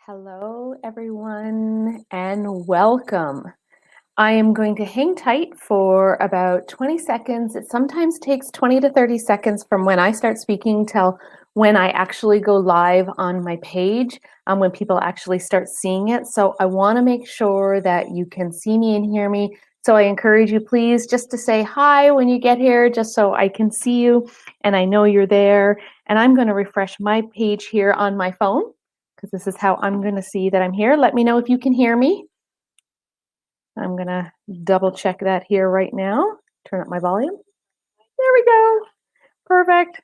Hello, everyone, and welcome. I am going to hang tight for about 20 seconds. It sometimes takes 20 to 30 seconds from when I start speaking till when I actually go live on my page, when people actually start seeing it. So I want to make sure that you can see me and hear me. So I encourage you, please, just to say hi when you get here, just so I can see you and I know you're there. And I'm going to refresh my page here on my phone, because this is how I'm going to see that I'm here. Let me know if you can hear me. I'm going to double check that here right now. Turn up my volume. There we go. Perfect.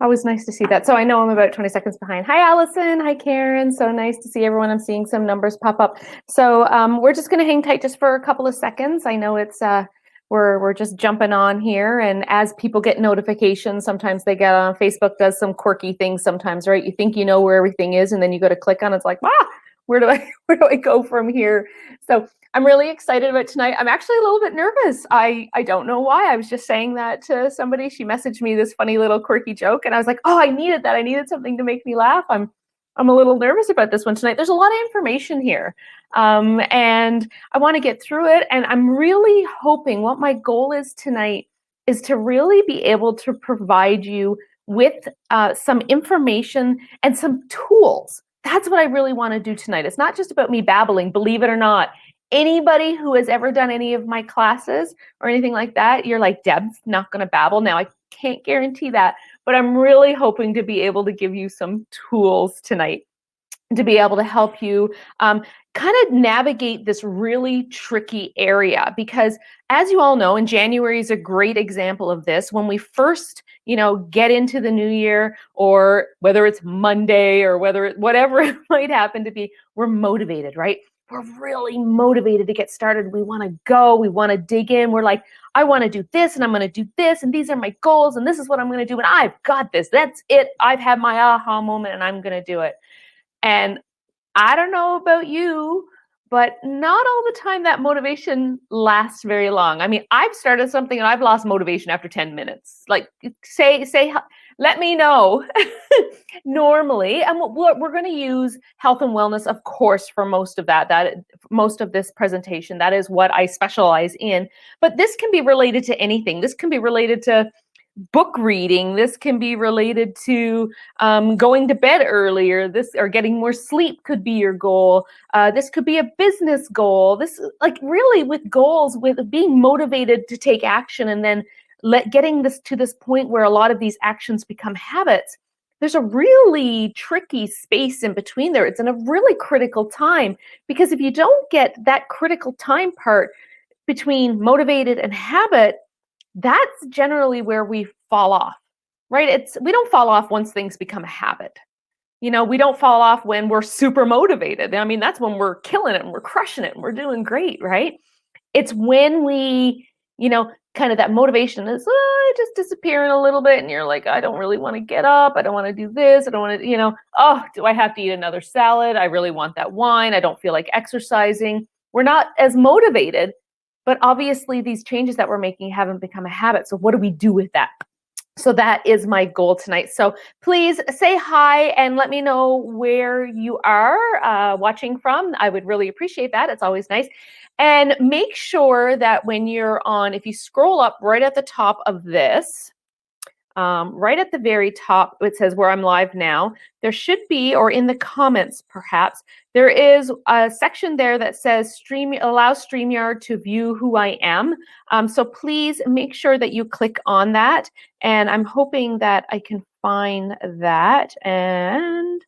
Always nice to see that. So I know I'm about 20 seconds behind. Hi, Allison. Hi, Karen. So nice to see everyone. I'm seeing some numbers pop up. So we're just going to hang tight just for a couple of seconds. I know it's we're just jumping on here, and as people get notifications, sometimes they get on. Facebook does some quirky things sometimes, right? You think you know where everything is, and then you go to click on it, it's like, where do I go from here? So I'm really excited about tonight. I'm actually a little bit nervous. I don't know why. I was just saying that to somebody. She messaged me this funny little quirky joke, and I was like, oh, I needed that. I needed something to make me laugh. I'm a little nervous about this one tonight. There's a lot of information here, and I want to get through it. And I'm really hoping, what my goal is tonight is to really be able to provide you with some information and some tools. That's what I really want to do tonight. It's not just about me babbling, believe it or not. Anybody who has ever done any of my classes or anything like that, you're like, Deb's not going to babble. Now, I can't guarantee that, but I'm really hoping to be able to give you some tools tonight to be able to help you kind of navigate this really tricky area. Because as you all know, and January is a great example of this, when we first, get into the new year, or whether it's Monday or whatever it might happen to be, we're motivated, right? We're really motivated to get started. We want to go, we want to dig in. We're like, I want to do this, and I'm going to do this, and these are my goals, and this is what I'm going to do, and I've got this. That's it. I've had my aha moment, and I'm going to do it. And I don't know about you, but not all the time that motivation lasts very long. I mean, I've started something and I've lost motivation after 10 minutes. Like, let me know. Normally, and we're going to use health and wellness, of course, for most of most of this presentation. That is what I specialize in. But this can be related to anything. This can be related to book reading. This can be related to going to bed earlier. Or getting more sleep could be your goal. This could be a business goal. This, like, really with goals, with being motivated to take action, and then getting this to this point where a lot of these actions become habits. There's a really tricky space in between there. It's in a really critical time, because if you don't get that critical time part between motivated and habit, that's generally where we fall off, right? We don't fall off once things become a habit. We don't fall off when we're super motivated. I mean, that's when we're killing it and we're crushing it and we're doing great, right? It's when we, kind of that motivation is just disappearing a little bit, and you're like, I don't really want to get up. I don't want to do this. I don't want to, do I have to eat another salad? I really want that wine. I don't feel like exercising. We're not as motivated. But obviously, these changes that we're making haven't become a habit. So what do we do with that? So that is my goal tonight. So please say hi and let me know where you are watching from. I would really appreciate that. It's always nice. And make sure that when you're on, if you scroll up right at the top of this, right at the very top, it says where I'm live now. There should be, or in the comments perhaps, there is a section there that says allow StreamYard to view who I am. So please make sure that you click on that. And I'm hoping that I can find that. And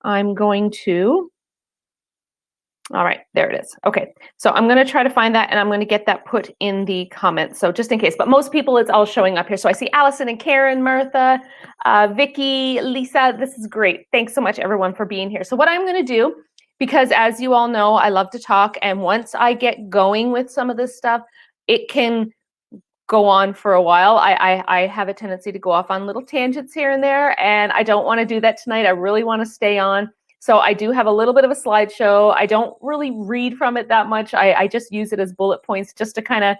I'm going to, all right, there it is. Okay, so I'm going to try to find that, and I'm going to get that put in the comments. So just in case, but most people, it's all showing up here. So I see Allison and Karen, Martha, Vicky, Lisa. This is great. Thanks so much, everyone, for being here. So what I'm going to do, because as you all know, I love to talk, and once I get going with some of this stuff, it can go on for a while. I have a tendency to go off on little tangents here and there, and I don't want to do that tonight. I really want to stay on. So I do have a little bit of a slideshow. I don't really read from it that much. I just use it as bullet points just to kind of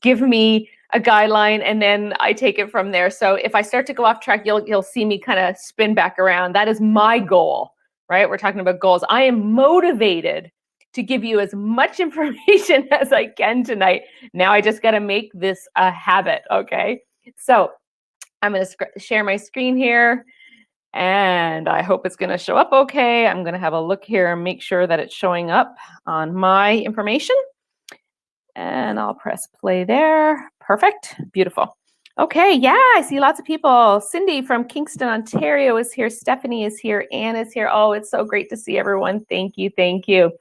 give me a guideline, and then I take it from there. So if I start to go off track, you'll see me kind of spin back around. That is my goal, right? We're talking about goals. I am motivated to give you as much information as I can tonight. Now I just got to make this a habit, okay? So I'm going to share my screen here, and I hope it's going to show up okay. I'm going to have a look here and make sure that it's showing up on my information. And I'll press play there. Perfect. Beautiful. Okay, yeah, I see lots of people. Cindy from Kingston, Ontario is here. Stephanie is here. Anne is here. Oh, it's so great to see everyone. Thank you, thank you.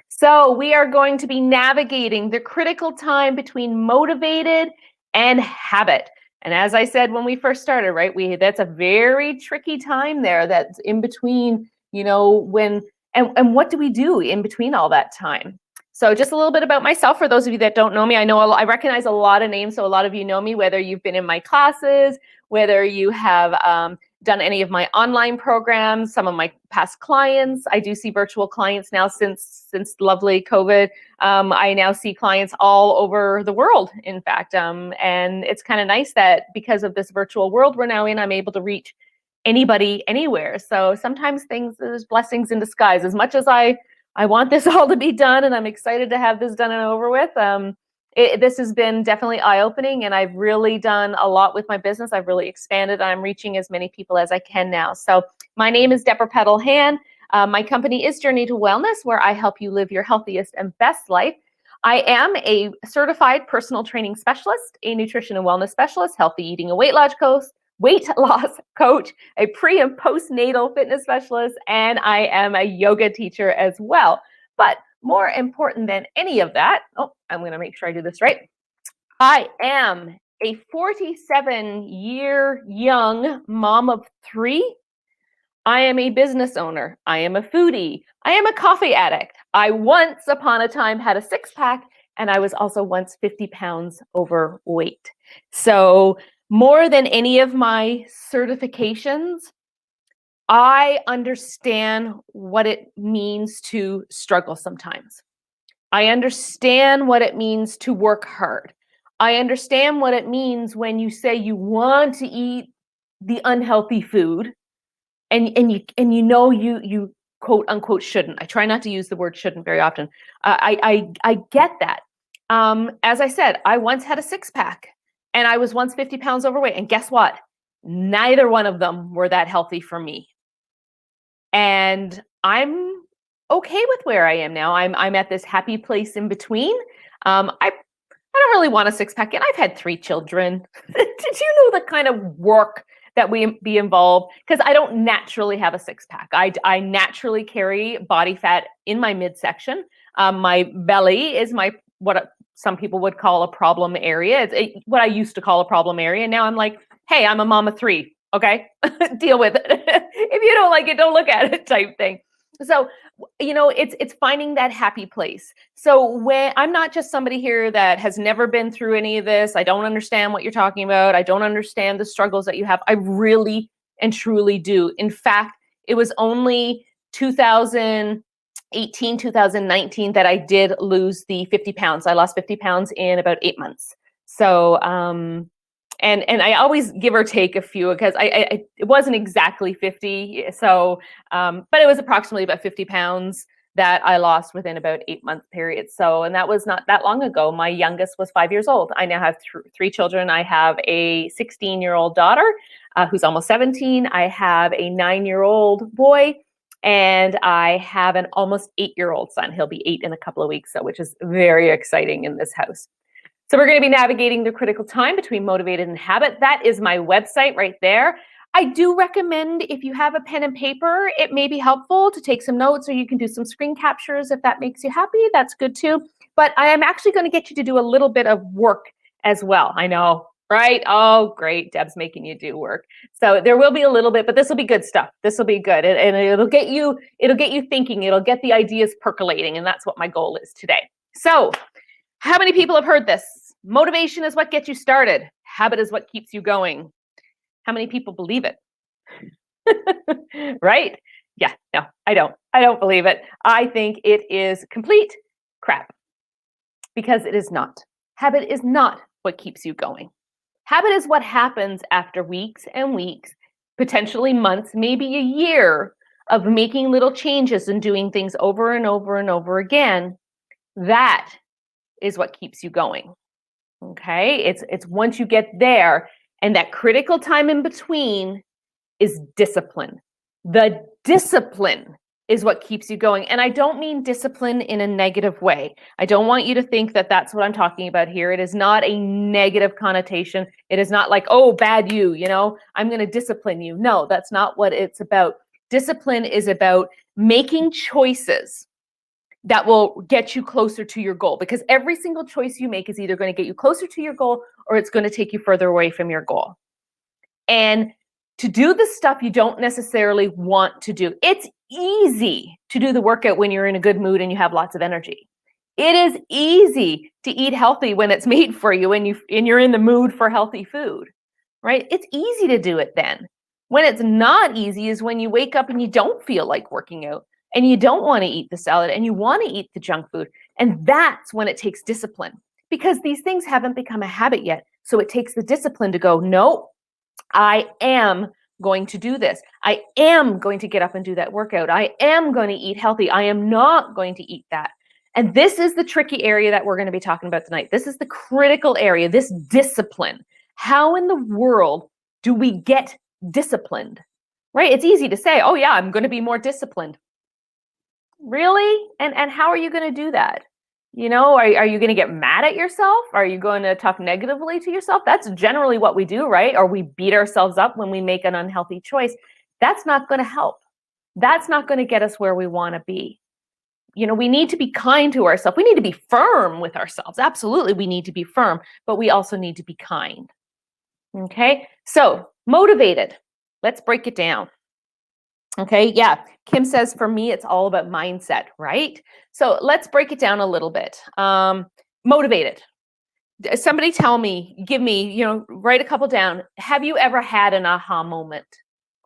So we are going to be navigating the critical time between motivated and habit. And as I said when we first started, right, that's a very tricky time there. That's in between, you know, when and what do we do in between all that time? So just a little bit about myself for those of you that don't know me. I recognize a lot of names, so a lot of you know me, whether you've been in my classes, whether you have done any of my online programs, some of my past clients. I do see virtual clients now since lovely COVID. I now see clients all over the world, in fact. And it's kind of nice that because of this virtual world we're now in, I'm able to reach anybody, anywhere. So sometimes there's blessings in disguise. As much as I want this all to be done, and I'm excited to have this done and over with. This has been definitely eye-opening, and I've really done a lot with my business. I've really expanded. I'm reaching as many people as I can now. So my name is Deborah Peddle-Hann. My company is Journey to Wellness, where I help you live your healthiest and best life. I am a certified personal training specialist, a nutrition and wellness specialist, healthy eating and weight loss coach, a pre and postnatal fitness specialist, and I am a yoga teacher as well. But more important than any of that, I'm going to make sure I do this right. I am a 47-year young mom of 3. I am a business owner. I am a foodie. I am a coffee addict. I once upon a time had a 6-pack, and I was also once 50 pounds overweight. So more than any of my certifications, I understand what it means to struggle sometimes. I understand what it means to work hard. I understand what it means when you say you want to eat the unhealthy food and you know you quote unquote shouldn't. I try not to use the word shouldn't very often. I get that. As I said, I once had a 6-pack. And I was once 50 pounds overweight. And guess what? Neither one of them were that healthy for me. And I'm okay with where I am now. I'm at this happy place in between. I don't really want a 6-pack, and I've had 3 children. Did you know the kind of work that we be involved? Because I don't naturally have a 6-pack. I naturally carry body fat in my midsection. My belly is what some people would call a problem area. It's what I used to call a problem area. Now I'm like, hey, I'm a mom of 3. Okay, deal with it. If you don't like it, don't look at it type thing. So, you know, it's finding that happy place. So when I'm not just somebody here that has never been through any of this, I don't understand what you're talking about. I don't understand the struggles that you have. I really and truly do. In fact, it was only 2018, 2019 that I did lose the 50 pounds. I lost 50 pounds in about 8 months. So, and I always give or take a few because it wasn't exactly 50. So, but it was approximately about 50 pounds that I lost within about 8-month period. So, and that was not that long ago. My youngest was 5 years old. I now have 3 children. I have a 16-year-old daughter who's almost 17. I have a 9-year-old boy. And I have an almost 8-year-old son. He'll be 8 in a couple of weeks, which is very exciting in this house. So we're going to be navigating the critical time between motivated and habit. That is my website right there. I do recommend if you have a pen and paper, it may be helpful to take some notes, or you can do some screen captures if that makes you happy. That's good too. But I am actually going to get you to do a little bit of work as well. I know, right? Oh, great. Deb's making you do work. So there will be a little bit, but this will be good stuff. This will be good. And it'll get you thinking. It'll get the ideas percolating. And that's what my goal is today. So how many people have heard this? Motivation is what gets you started. Habit is what keeps you going. How many people believe it? Right? Yeah, no, I don't. I don't believe it. I think it is complete crap because it is not. Habit is not what keeps you going. Habit is what happens after weeks and weeks, potentially months, maybe a year of making little changes and doing things over and over and over again, that is what keeps you going. Okay? It's once you get there, and that critical time in between is discipline. The discipline is what keeps you going. And I don't mean discipline in a negative way. I don't want you to think that that's what I'm talking about here. It is not a negative connotation. It is not like, oh, bad you, I'm going to discipline you. No, that's not what it's about. Discipline is about making choices that will get you closer to your goal, because every single choice you make is either going to get you closer to your goal or it's going to take you further away from your goal. And to do the stuff you don't necessarily want to do. It's easy to do the workout when you're in a good mood and you have lots of energy. It is easy to eat healthy when it's made for you and you're in the mood for healthy food, right? It's easy to do it then. When it's not easy is when you wake up and you don't feel like working out and you don't want to eat the salad and you want to eat the junk food. And that's when it takes discipline, because these things haven't become a habit yet. So it takes the discipline to go, no, I am going to do this. I am going to get up and do that workout. I am going to eat healthy. I am not going to eat that. And this is the tricky area that we're going to be talking about tonight. This is the critical area, this discipline. How in the world do we get disciplined? Right? It's easy to say, oh yeah, I'm going to be more disciplined. Really? And how are you going to do that? Are you going to get mad at yourself? Are you going to talk negatively to yourself? That's generally what we do, right? Or we beat ourselves up when we make an unhealthy choice. That's not going to help. That's not going to get us where we want to be. We need to be kind to ourselves. We need to be firm with ourselves. Absolutely, we need to be firm, but we also need to be kind. Okay? So, motivated. Let's break it down. Okay, yeah. Kim says, for me, it's all about mindset, right? So let's break it down a little bit. Motivated. Somebody tell me, give me, write a couple down. Have you ever had an aha moment?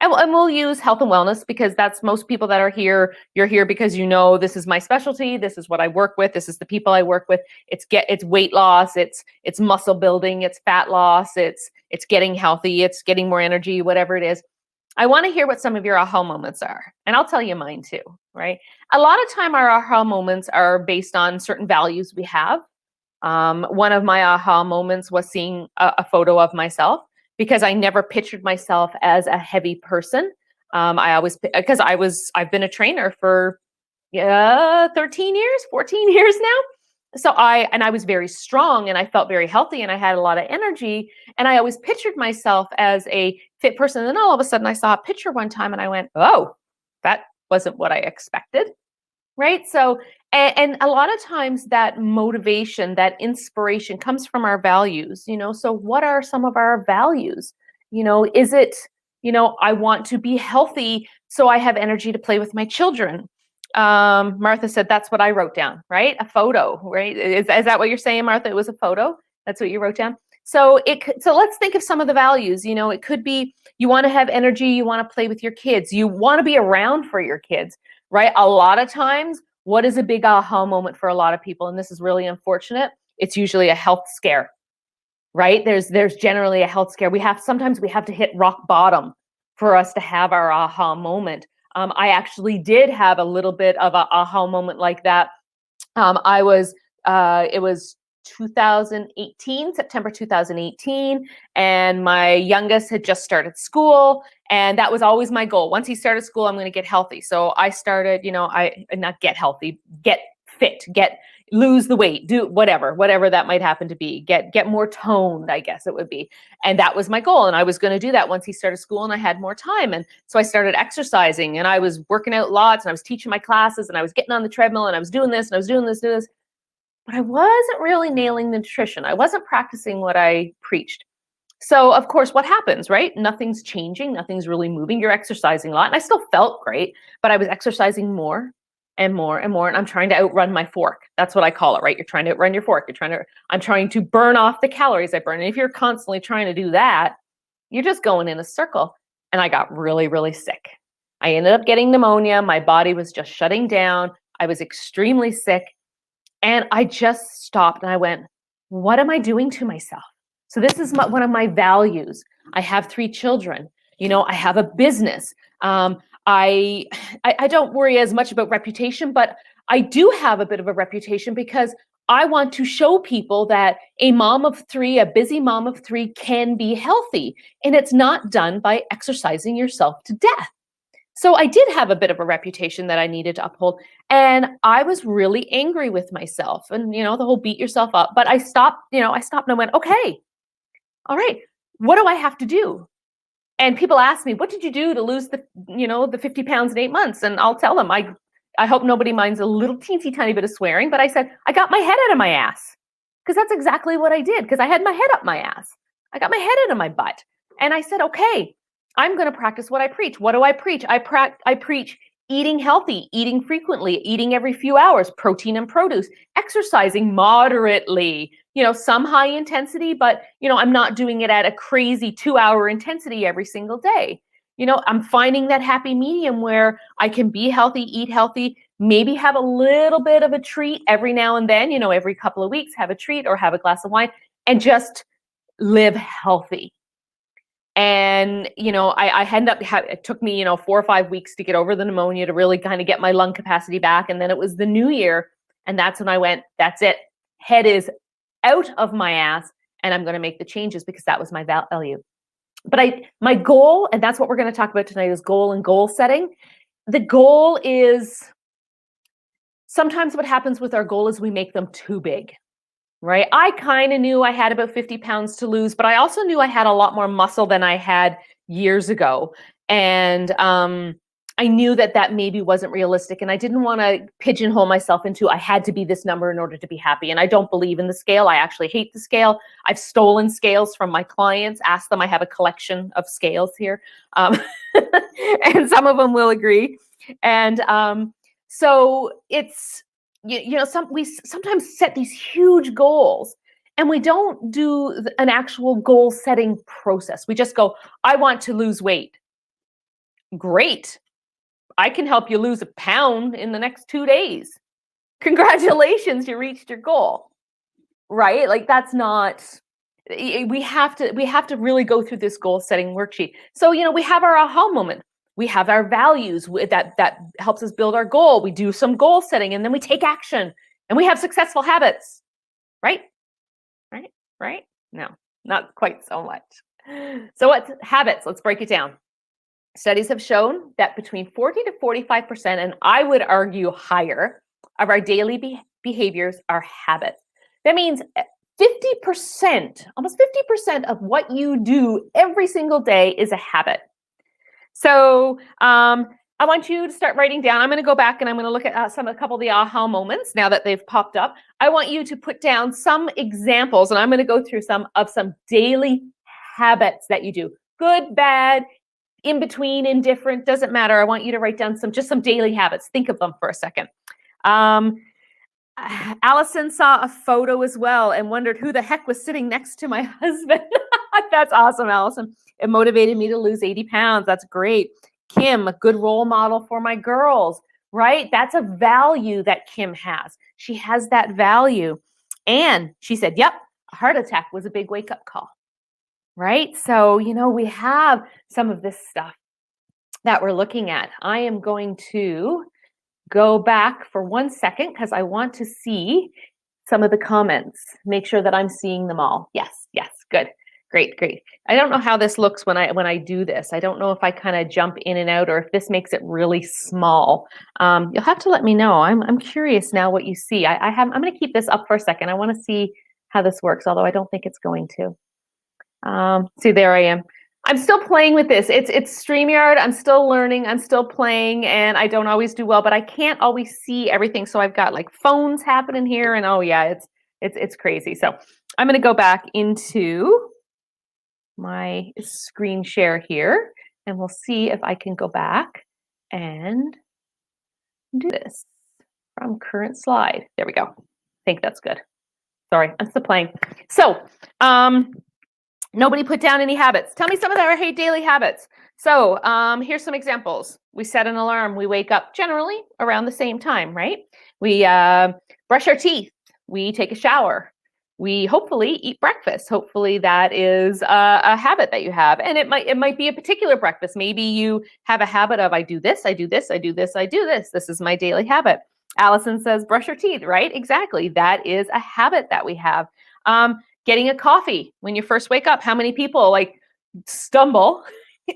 And we'll use health and wellness because that's most people that are here. You're here because this is my specialty. This is what I work with. This is the people I work with. It's weight loss. It's muscle building. It's fat loss. It's getting healthy. It's getting more energy, whatever it is. I want to hear what some of your aha moments are, and I'll tell you mine too, right? A lot of time our aha moments are based on certain values we have. One of my aha moments was seeing a photo of myself, because I never pictured myself as a heavy person. I've been a trainer for 13 years, 14 years now. So I was very strong and I felt very healthy and I had a lot of energy, and I always pictured myself as a fit person. And then all of a sudden I saw a picture one time and I went, oh, that wasn't what I expected. Right? So, and a lot of times that motivation, that inspiration comes from our values, so what are some of our values? Is it, I want to be healthy so I have energy to play with my children. Martha said that's what I wrote down, right? A photo, right? Is that what you're saying, Martha? It was a photo. That's what you wrote down. So let's think of some of the values. It could be you want to have energy, you want to play with your kids, you want to be around for your kids, right? A lot of times, what is a big aha moment for a lot of people? And this is really unfortunate. It's usually a health scare, right? There's generally a health scare. Sometimes we have to hit rock bottom for us to have our aha moment. I actually did have a little bit of an aha moment like that. It was 2018, September 2018, and my youngest had just started school, and that was always my goal. Once he started school, I'm going to get healthy. So I started, not get healthy, get fit, lose the weight, do whatever that might happen to be, get more toned, I guess it would be. And that was my goal. And I was going to do that once he started school and I had more time. And so I started exercising and I was working out lots and I was teaching my classes and I was getting on the treadmill and I was doing this and I was doing this. But I wasn't really nailing the nutrition. I wasn't practicing what I preached. So of course, what happens, right? Nothing's changing. Nothing's really moving. You're exercising a lot. And I still felt great, but I was exercising more and more and more. And I'm trying to outrun my fork. That's what I call it, right? You're trying to outrun your fork. I'm trying to burn off the calories I burn. And if you're constantly trying to do that, you're just going in a circle. And I got really, really sick. I ended up getting pneumonia. My body was just shutting down. I was extremely sick. And I just stopped and I went, what am I doing to myself? So this is one of my values. I have 3 children. I have a business. I don't worry as much about reputation, but I do have a bit of a reputation because I want to show people that a mom of three, a busy mom of three, can be healthy. And it's not done by exercising yourself to death. So I did have a bit of a reputation that I needed to uphold. And I was really angry with myself and, the whole beat yourself up. But I stopped and I went, okay, all right, what do I have to do? And people ask me, what did you do to lose the 50 pounds in 8 months? And I'll tell them, I hope nobody minds a little teensy tiny bit of swearing, but I said, I got my head out of my ass. Because that's exactly what I did, because I had my head up my ass. I got my head out of my butt. And I said, okay, I'm going to practice what I preach. What do I preach? I preach eating healthy, eating frequently, eating every few hours, protein and produce, exercising moderately, some high intensity, but, I'm not doing it at a crazy 2-hour intensity every single day. I'm finding that happy medium where I can be healthy, eat healthy, maybe have a little bit of a treat every now and then, every couple of weeks, have a treat or have a glass of wine and just live healthy. And, I ended up, it took me, 4 or 5 weeks to get over the pneumonia to really kind of get my lung capacity back. And then it was the new year. And that's when I went, that's it. Head is out of my ass. And I'm going to make the changes because that was my value. But my goal, and that's what we're going to talk about tonight, is goal and goal setting. The goal is, sometimes what happens with our goal is we make them too big. Right? I kind of knew I had about 50 pounds to lose, but I also knew I had a lot more muscle than I had years ago. And I knew that maybe wasn't realistic. And I didn't want to pigeonhole myself into, I had to be this number in order to be happy. And I don't believe in the scale. I actually hate the scale. I've stolen scales from my clients, asked them. I have a collection of scales here. And some of them will agree. And so it's, we sometimes set these huge goals and we don't do an actual goal setting process. We just go, I want to lose weight. Great. I can help you lose a pound in the next 2 days. Congratulations, you reached your goal. Right? Like that's not, we have to really go through this goal setting worksheet. So, we have our aha moment. We have our values that helps us build our goal. We do some goal setting and then we take action and we have successful habits, right? Right? No, not quite so much. So what's habits? Let's break it down. Studies have shown that between 40 to 45%, and I would argue higher, of our daily behaviors are habits. That means 50%, almost 50% of what you do every single day is a habit. So I want you to start writing down. I'm going to go back and I'm going to look at a couple of the aha moments now that they've popped up. I want you to put down some examples, and I'm going to go through some daily habits that you do. Good, bad, in between, indifferent, doesn't matter. I want you to write down some daily habits. Think of them for a second. Allison saw a photo as well and wondered who the heck was sitting next to my husband. That's awesome, Allison. It motivated me to lose 80 pounds. That's great. Kim, a good role model for my girls, right? That's a value that Kim has. She has that value. And she said, yep, a heart attack was a big wake-up call, right? So, we have some of this stuff that we're looking at. I am going to go back for 1 second because I want to see some of the comments. Make sure that I'm seeing them all. Yes, good. Great. I don't know how this looks when I do this. I don't know if I kind of jump in and out or if this makes it really small. You'll have to let me know. I'm curious now what you see. I'm going to keep this up for a second. I want to see how this works, although I don't think it's going to. See, there I am. I'm still playing with this. It's StreamYard. I'm still learning. I'm still playing, and I don't always do well, but I can't always see everything. So I've got like phones happening here, and oh yeah, it's crazy. So I'm going to go back into my screen share here, and we'll see if I can go back and do this from current slide. There we go. I think that's good. Sorry, I'm still playing. So, nobody put down any habits. Tell me some of our daily habits. So, here's some examples. We set an alarm. We wake up generally around the same time, right? We brush our teeth. We take a shower. we hopefully eat breakfast. Hopefully that is a habit that you have. And it might be a particular breakfast. Maybe you have a habit of, I do this, I do this, I do this, I do this. This is my daily habit. Allison says, brush your teeth, right? Exactly. That is a habit that we have. Getting a coffee when you first wake up. How many people like stumble,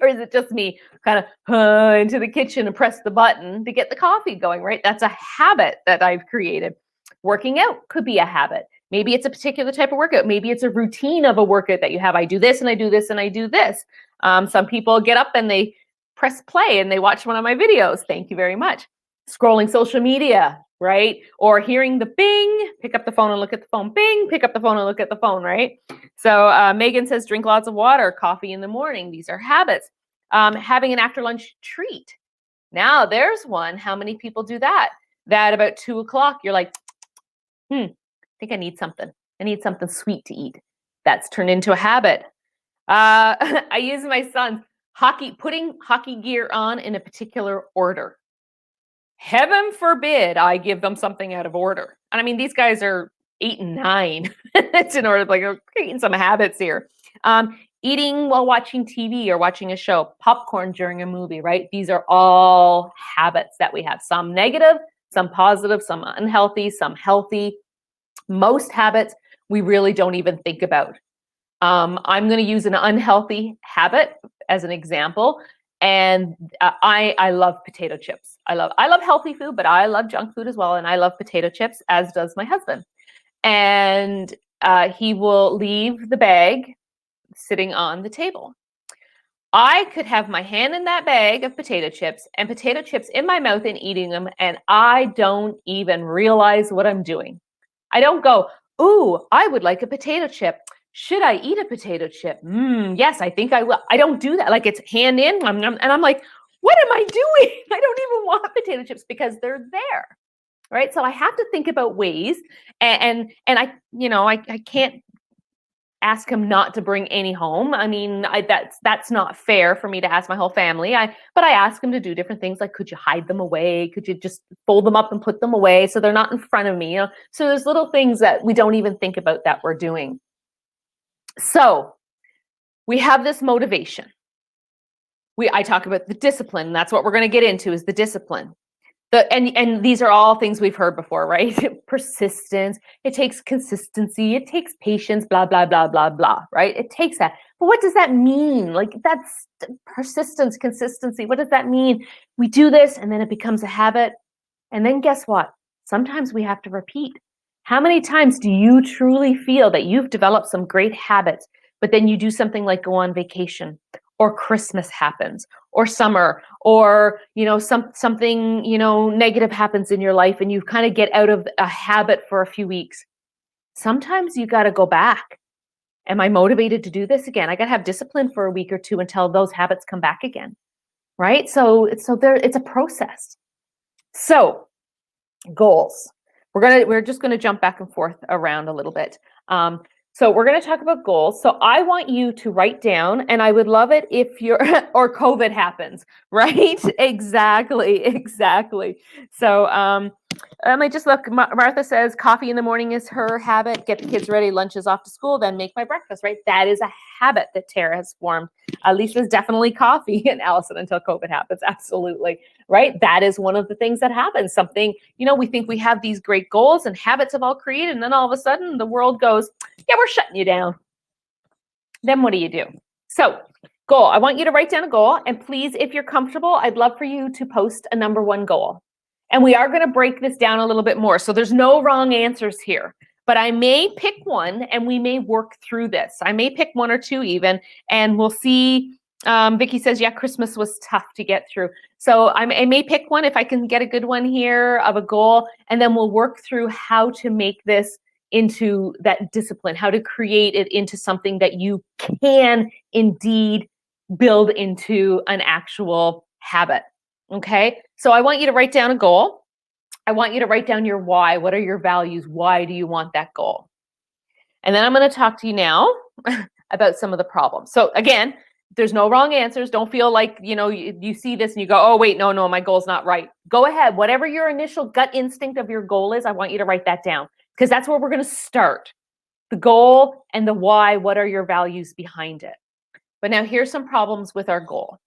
or is it just me, kind of into the kitchen and press the button to get the coffee going, right? That's a habit that I've created. Working out could be a habit. Maybe it's a particular type of workout. Maybe it's a routine of a workout that you have. I do this and I do this and I do this. Some people get up and they press play and they watch one of my videos. Thank you very much. Scrolling social media, right? Or hearing the bing, pick up the phone and look at the phone, bing, pick up the phone and look at the phone, right? So Megan says, drink lots of water, coffee in the morning. These are habits. Having an after lunch treat. Now there's one. How many people do that? That about 2 o'clock, you're like, I think I need something. I need something sweet to eat. That's turned into a habit. I use my son's putting hockey gear on in a particular order. Heaven forbid I give them something out of order. And I mean, these guys are 8 and 9. It's in order, like, creating some habits here. Eating while watching TV or watching a show, popcorn during a movie, right? These are all habits that we have. Some negative, some positive, some unhealthy, some healthy. Most habits we really don't even think about. I'm going to use an unhealthy habit as an example. And I love potato chips. I love healthy food, but I love junk food as well. And I love potato chips, as does my husband. And he will leave the bag sitting on the table. I could have my hand in that bag of potato chips and potato chips in my mouth and eating them, and I don't even realize what I'm doing. I don't go, ooh, I would like a potato chip. Should I eat a potato chip? Yes, I think I will. I don't do that. Like, it's hand in, and I'm like, what am I doing? I don't even want potato chips because they're there, right? So I have to think about ways, and I can't ask him not to bring any home. I mean, that's not fair for me to ask my whole family. But I ask him to do different things, like, could you hide them away? Could you just fold them up and put them away so they're not in front of me? So there's little things that we don't even think about that we're doing. So we have this motivation. I talk about the discipline. That's what we're going to get into, is the discipline. And these are all things we've heard before, right? Persistence. It takes consistency. It takes patience, blah, blah, blah, blah, blah, right? It takes that. But what does that mean? Like, that's persistence, consistency. What does that mean? We do this and then it becomes a habit. And then guess what? Sometimes we have to repeat. How many times do you truly feel that you've developed some great habits, but then you do something like go on vacation, or Christmas happens, or summer, or something negative happens in your life, and you kind of get out of a habit for a few weeks? Sometimes you got to go back. Am I motivated to do this again? I got to have discipline for a week or two until those habits come back again, right? So it's a process. So goals. We're just gonna jump back and forth around a little bit. So we're going to talk about goals. So I want you to write down, and I would love it if or COVID happens, right? Exactly. So I just look, Martha says coffee in the morning is her habit. Get the kids ready, lunch is off to school, then make my breakfast, right? That is a habit that Tara has formed. Lisa's definitely coffee, and Allison, until COVID happens. Absolutely, right? That is one of the things that happens. Something, we think we have these great goals and habits have all created, and then all of a sudden the world goes, yeah, we're shutting you down. Then what do you do? So goal, I want you to write down a goal, and please, if you're comfortable, I'd love for you to post a number one goal. And we are going to break this down a little bit more. So there's no wrong answers here, but I may pick one and we may work through this. I may pick one or two even, and we'll see. Vicki says, yeah, Christmas was tough to get through. So I may pick one if I can get a good one here of a goal, and then we'll work through how to make this into that discipline, how to create it into something that you can indeed build into an actual habit. Okay, so I want you to write down a goal. I want you to write down your why. What are your values? Why do you want that goal? And then I'm going to talk to you now about some of the problems. So again, there's no wrong answers. Don't feel like, you see this and you go, oh, wait, no, my goal's not right. Go ahead. Whatever your initial gut instinct of your goal is, I want you to write that down, because that's where we're going to start. the goal and the why. What are your values behind it? But now here's some problems with our goal.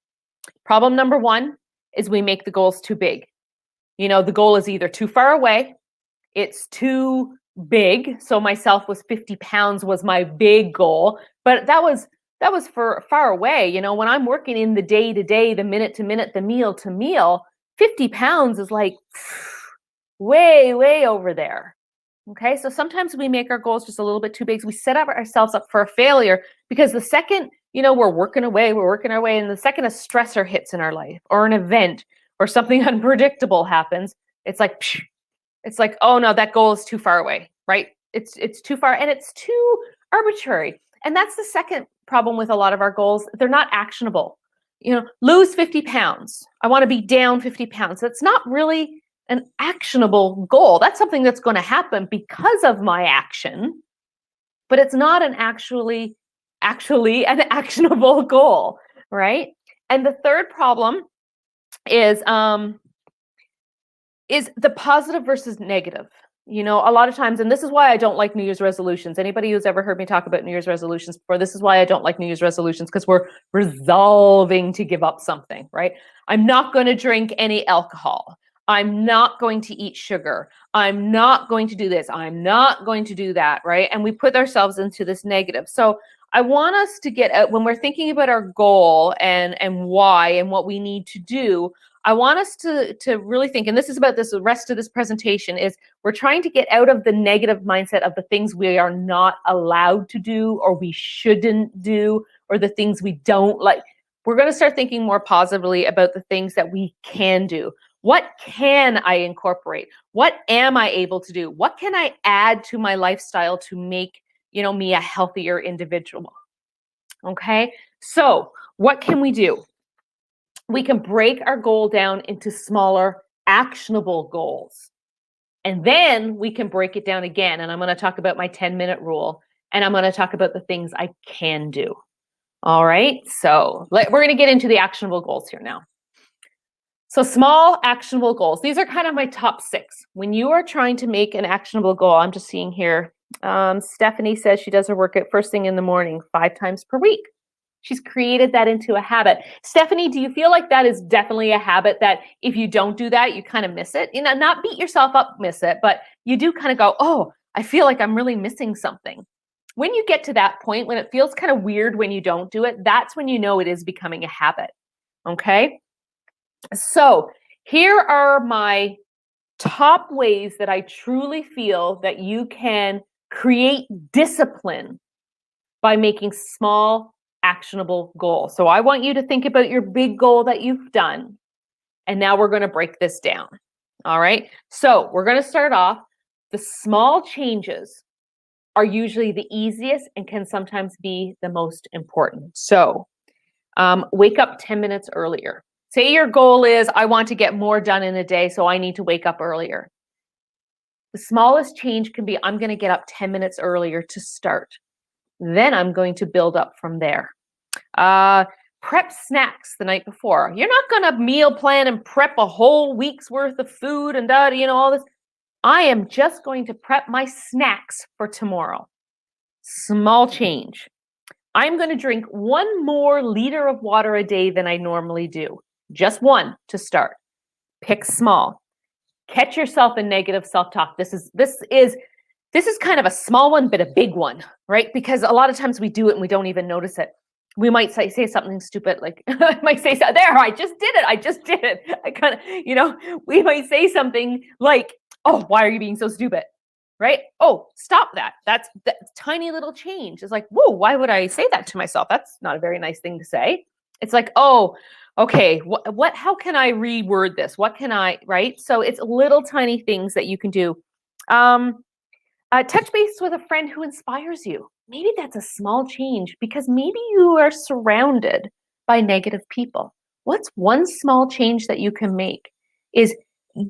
Problem number one is we make the goals too big. The goal is either too far away, it's too big. So myself was 50 pounds was my big goal, but that was for far away. When I'm working in the day to day, the minute to minute, the meal to meal, 50 pounds is like way, way over there. Okay, so sometimes we make our goals just a little bit too big. So we set ourselves up for a failure because the second, we're working our way, and the second a stressor hits in our life or an event or something unpredictable happens, it's like, oh no, that goal is too far away, right? It's too far and it's too arbitrary. And that's the second problem with a lot of our goals. They're not actionable. Lose 50 pounds. I want to be down 50 pounds. That's not really an actionable goal. That's something that's going to happen because of my action, but it's not actually an actionable goal, right? And the third problem is the positive versus negative. A lot of times, and this is why I don't like New Year's resolutions. Anybody who's ever heard me talk about New Year's resolutions before, this is why I don't like New Year's resolutions, because we're resolving to give up something, right? I'm not going to drink any alcohol. I'm not going to eat sugar. I'm not going to do this. I'm not going to do that, right? And we put ourselves into this negative. So I want us to get out when we're thinking about our goal and why and what we need to do. I want us to really think, and this is about the rest of this presentation, is we're trying to get out of the negative mindset of the things we are not allowed to do or we shouldn't do or the things we don't like. We're going to start thinking more positively about the things that we can do. What can I incorporate? What am I able to do? What can I add to my lifestyle to make, me a healthier individual? Okay, so what can we do? We can break our goal down into smaller, actionable goals. And then we can break it down again. And I'm going to talk about my 10-minute rule. And I'm going to talk about the things I can do. All right, so we're going to get into the actionable goals here now. So small, actionable goals. These are kind of my top 6. When you are trying to make an actionable goal, I'm just seeing here, Stephanie says she does her workout first thing in the morning, 5 times per week. She's created that into a habit. Stephanie, do you feel like that is definitely a habit that if you don't do that, you kind of miss it? Not beat yourself up, miss it, but you do kind of go, oh, I feel like I'm really missing something. When you get to that point, when it feels kind of weird when you don't do it, that's when you know it is becoming a habit, okay? So here are my top ways that I truly feel that you can create discipline by making small, actionable goals. So I want you to think about your big goal that you've done. And now we're going to break this down. All right. So we're going to start off. The small changes are usually the easiest and can sometimes be the most important. So wake up 10 minutes earlier. Say your goal is, I want to get more done in a day, so I need to wake up earlier. The smallest change can be, I'm going to get up 10 minutes earlier to start. Then I'm going to build up from there. Prep snacks the night before. You're not going to meal plan and prep a whole week's worth of food and all this. I am just going to prep my snacks for tomorrow. Small change. I'm going to drink 1 more liter of water a day than I normally do. Just 1 to start. Pick small. Catch yourself in negative self-talk. This is kind of a small one, but a big one, right? Because a lot of times we do it and we don't even notice it. We might say something stupid, like I might say, there, I just did it. I kind of, we might say something like, oh, why are you being so stupid? Right? Oh, stop that. That tiny little change. It's like, whoa, why would I say that to myself? That's not a very nice thing to say. It's like, oh, okay, how can I reword this? What can I, right? So it's little tiny things that you can do. Touch base with a friend who inspires you. Maybe that's a small change because maybe you are surrounded by negative people. What's one small change that you can make is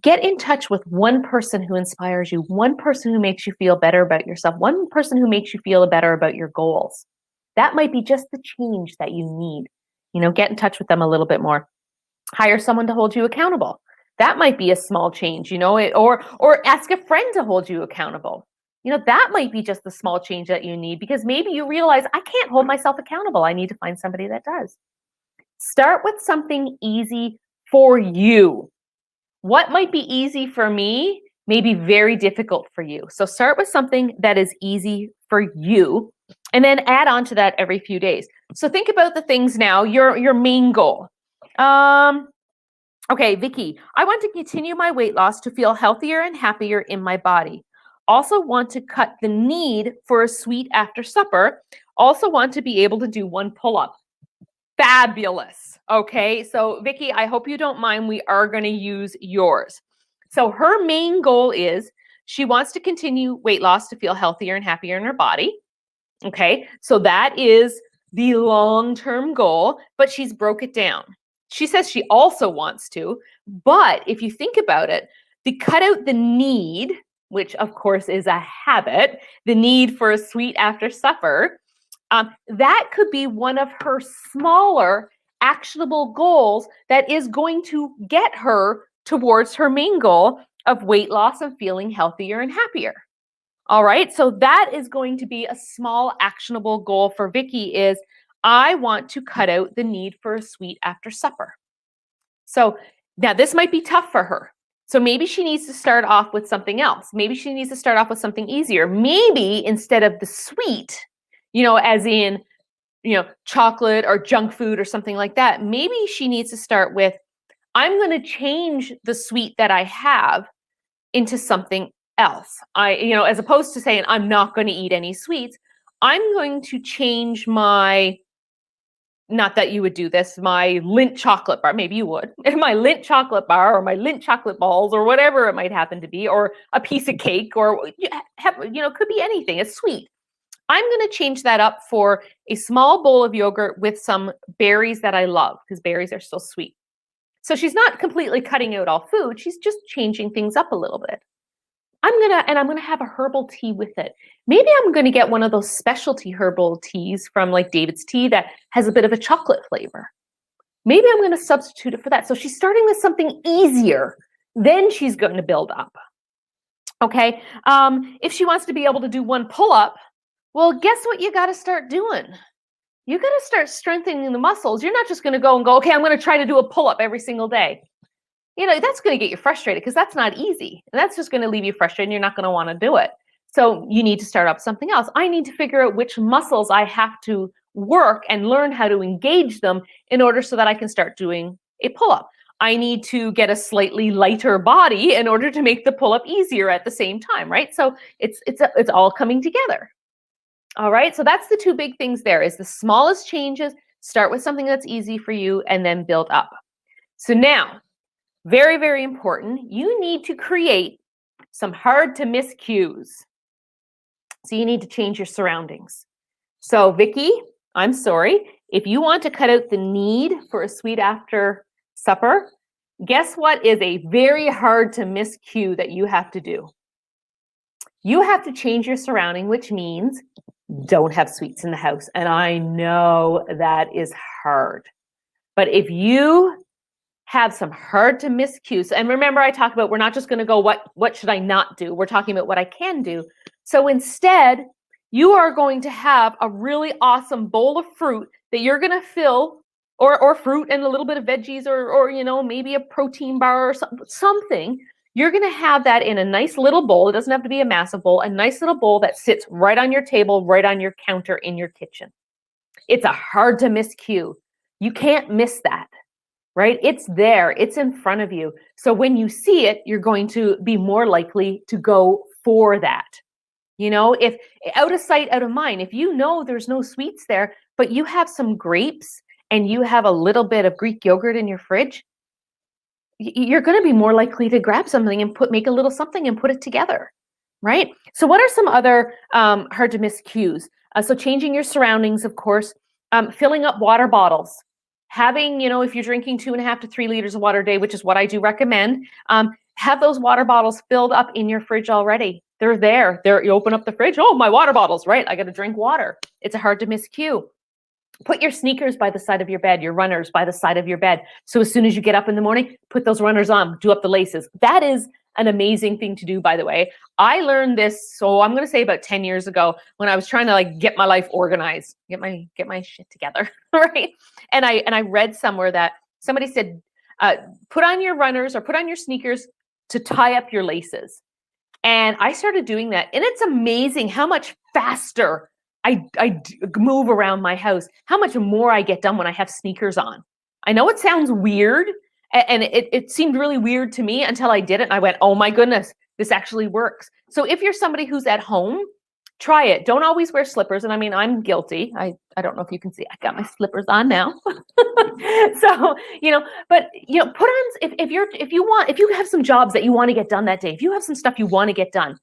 get in touch with one person who inspires you, one person who makes you feel better about yourself, one person who makes you feel better about your goals. That might be just the change that you need. Get in touch with them a little bit more. Hire someone to hold you accountable. That might be a small change, or ask a friend to hold you accountable. That might be just the small change that you need, because maybe you realize I can't hold myself accountable. I need to find somebody that does. Start with something easy for you. What might be easy for me may be very difficult for you. So start with something that is easy for you, and then add on to that every few days. So think about the things now, your main goal. Okay, Vicky, I want to continue my weight loss to feel healthier and happier in my body. Also want to cut the need for a sweet after supper. Also want to be able to do 1 pull-up. Fabulous. Okay, so Vicky, I hope you don't mind. We are going to use yours. So her main goal is she wants to continue weight loss to feel healthier and happier in her body. Okay, so that is the long-term goal, but she's broke it down. She says she also wants to, but if you think about it, to cut out the need, which of course is a habit, the need for a sweet after supper, that could be one of her smaller actionable goals that is going to get her towards her main goal of weight loss and feeling healthier and happier. All right, so that is going to be a small actionable goal for Vicky, is I want to cut out the need for a sweet after supper. So now this might be tough for her. So maybe she needs to start off with something else. Maybe she needs to start off with something easier. Maybe instead of the sweet, as in, chocolate or junk food or something like that, maybe she needs to start with, I'm going to change the sweet that I have into something else. As opposed to saying, I'm not going to eat any sweets, I'm going to change my, not that you would do this, my Lindt chocolate bar, maybe you would, my Lindt chocolate bar or my Lindt chocolate balls or whatever it might happen to be, or a piece of cake, or, could be anything, it's sweet. I'm going to change that up for a small bowl of yogurt with some berries that I love, because berries are so sweet. So she's not completely cutting out all food. She's just changing things up a little bit. I'm going to have a herbal tea with it. Maybe I'm going to get one of those specialty herbal teas from like David's Tea that has a bit of a chocolate flavor. Maybe I'm going to substitute it for that. So she's starting with something easier. Then she's going to build up. Okay. If she wants to be able to do 1 pull-up, well, guess what you got to start doing? You got to start strengthening the muscles. You're not just going to go, okay, I'm going to try to do a pull-up every single day. That's going to get you frustrated, because that's not easy. And that's just going to leave you frustrated, and you're not going to want to do it. So you need to start up something else. I need to figure out which muscles I have to work and learn how to engage them in order so that I can start doing a pull-up. I need to get a slightly lighter body in order to make the pull-up easier at the same time, right? So it's all coming together. All right, so that's the 2 big things there, is the smallest changes, start with something that's easy for you, and then build up. So now, very, very important, you need to create some hard to miss cues. So you need to change your surroundings. So Vicky, I'm sorry, if you want to cut out the need for a sweet after supper, guess what is a very hard to miss cue that you have to do? You have to change your surrounding, which means don't have sweets in the house. And I know that is hard. But if you have some hard to miss cues, and remember I talked about, we're not just going to go, what should I not do? We're talking about what I can do. So instead, you are going to have a really awesome bowl of fruit that you're going to fill, or fruit and a little bit of veggies, or maybe a protein bar or something. You're going to have that in a nice little bowl. It doesn't have to be a massive bowl, a nice little bowl that sits right on your table, right on your counter in your kitchen. It's a hard to miss cue. You can't miss that, right? It's there, it's in front of you. So when you see it, you're going to be more likely to go for that. If out of sight, out of mind, if you know there's no sweets there, but you have some grapes and you have a little bit of Greek yogurt in your fridge, you're going to be more likely to grab something and make a little something and put it together, right? So what are some other hard to miss cues? So changing your surroundings, of course, filling up water bottles, having, if you're drinking 2.5 to 3 liters of water a day, which is what I do recommend, have those water bottles filled up in your fridge already. They're there. You open up the fridge. Oh, my water bottles, right? I got to drink water. It's a hard to miss cue. Put your sneakers by the side of your bed, your runners by the side of your bed. So as soon as you get up in the morning, put those runners on, do up the laces. That is an amazing thing to do, by the way. I learned this, so I'm going to say about 10 years ago when I was trying to like get my life organized, get my shit together, right? And I read somewhere that somebody said, put on your runners or put on your sneakers to tie up your laces. And I started doing that. And it's amazing how much faster I move around my house, how much more I get done when I have sneakers on. I know it sounds weird, and it seemed really weird to me until I did it. And I went, oh my goodness, this actually works. So if you're somebody who's at home, try it. Don't always wear slippers. And I mean, I'm guilty. I don't know if you can see, I got my slippers on now. So, but put on, if you have some jobs that you want to get done that day, if you have some stuff you want to get done,